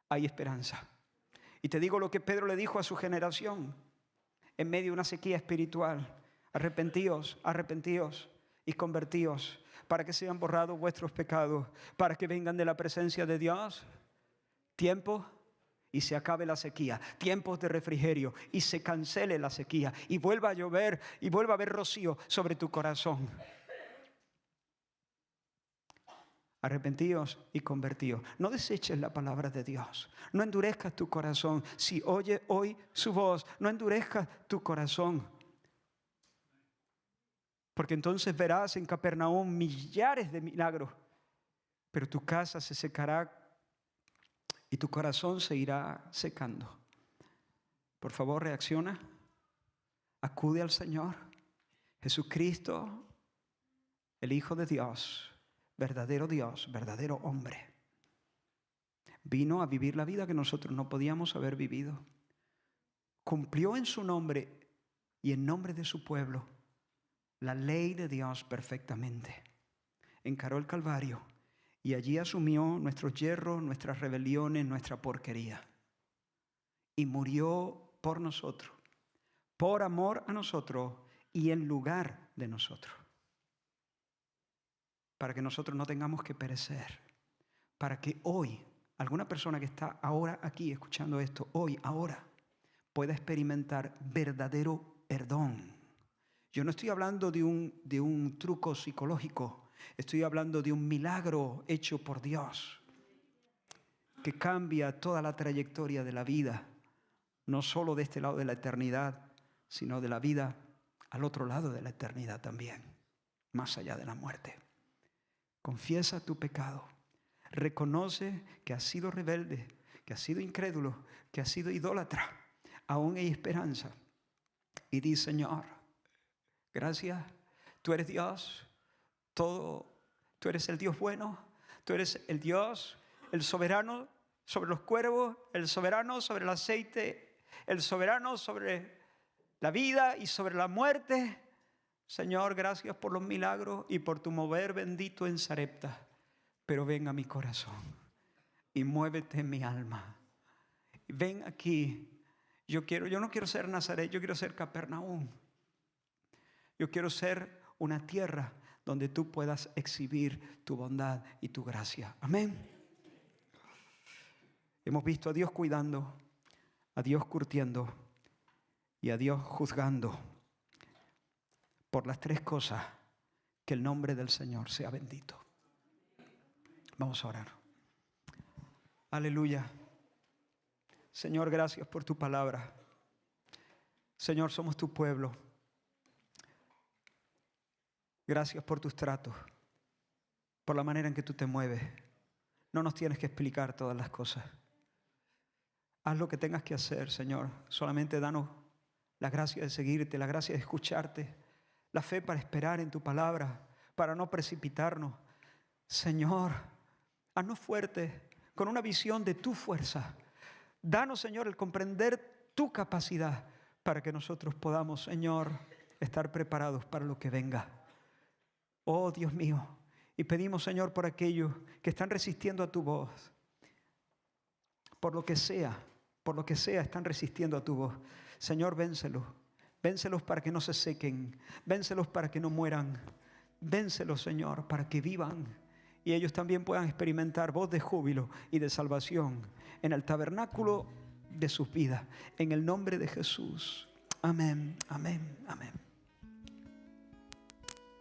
S1: Hay esperanza. Y te digo lo que Pedro le dijo a su generación en medio de una sequía espiritual. Arrepentíos, arrepentíos y convertíos para que sean borrados vuestros pecados, para que vengan de la presencia de Dios tiempo y se acabe la sequía, tiempos de refrigerio y se cancele la sequía y vuelva a llover y vuelva a haber rocío sobre tu corazón. Arrepentíos y convertíos. No deseches la palabra de Dios. No endurezcas tu corazón. Si oye hoy su voz, no endurezcas tu corazón. Porque entonces verás en Capernaum millares de milagros, pero tu casa se secará y tu corazón se irá secando. Por favor, reacciona. Acude al Señor. Jesucristo, el Hijo de Dios, verdadero hombre, vino a vivir la vida que nosotros no podíamos haber vivido. Cumplió en su nombre y en nombre de su pueblo la ley de Dios perfectamente. Encaró el Calvario y allí asumió nuestros yerros, nuestras rebeliones, nuestra porquería. Y murió por nosotros, por amor a nosotros y en lugar de nosotros. Para que nosotros no tengamos que perecer. Para que hoy, alguna persona que está ahora aquí escuchando esto, hoy, ahora, pueda experimentar verdadero perdón. Yo no estoy hablando de un truco psicológico. Estoy hablando de un milagro hecho por Dios que cambia toda la trayectoria de la vida, no solo de este lado de la eternidad, sino de la vida al otro lado de la eternidad también, más allá de la muerte. Confiesa tu pecado, reconoce que has sido rebelde, que has sido incrédulo, que has sido idólatra. Aún hay esperanza. Y di, Señor, gracias, tú eres Dios, tú eres el Dios bueno, tú eres el Dios, el soberano sobre los cuervos, el soberano sobre el aceite, el soberano sobre la vida y sobre la muerte. Señor, gracias por los milagros y por tu mover bendito en Sarepta. Pero ven a mi corazón y muévete en mi alma. Ven aquí. Yo no quiero ser Nazaret, yo quiero ser Capernaum. Yo quiero ser una tierra donde tú puedas exhibir tu bondad y tu gracia. Amén. Hemos visto a Dios cuidando, a Dios curtiendo y a Dios juzgando. Por las tres cosas, que el nombre del Señor sea bendito. Vamos a orar. Aleluya. Señor, gracias por tu palabra. Señor, somos tu pueblo. Gracias por tus tratos, por la manera en que tú te mueves. No nos tienes que explicar todas las cosas. Haz lo que tengas que hacer, Señor. Solamente danos la gracia de seguirte, la gracia de escucharte, la fe para esperar en tu palabra, para no precipitarnos. Señor, haznos fuertes con una visión de tu fuerza. Danos, Señor, el comprender tu capacidad para que nosotros podamos, Señor, estar preparados para lo que venga. Oh, Dios mío, y pedimos, Señor, por aquellos que están resistiendo a tu voz. Por lo que sea, están resistiendo a tu voz. Señor, vénselos. Vénselos para que no se sequen. Vénselos para que no mueran. Vénselos, Señor, para que vivan. Y ellos también puedan experimentar voz de júbilo y de salvación en el tabernáculo de sus vidas. En el nombre de Jesús. Amén, amén, amén.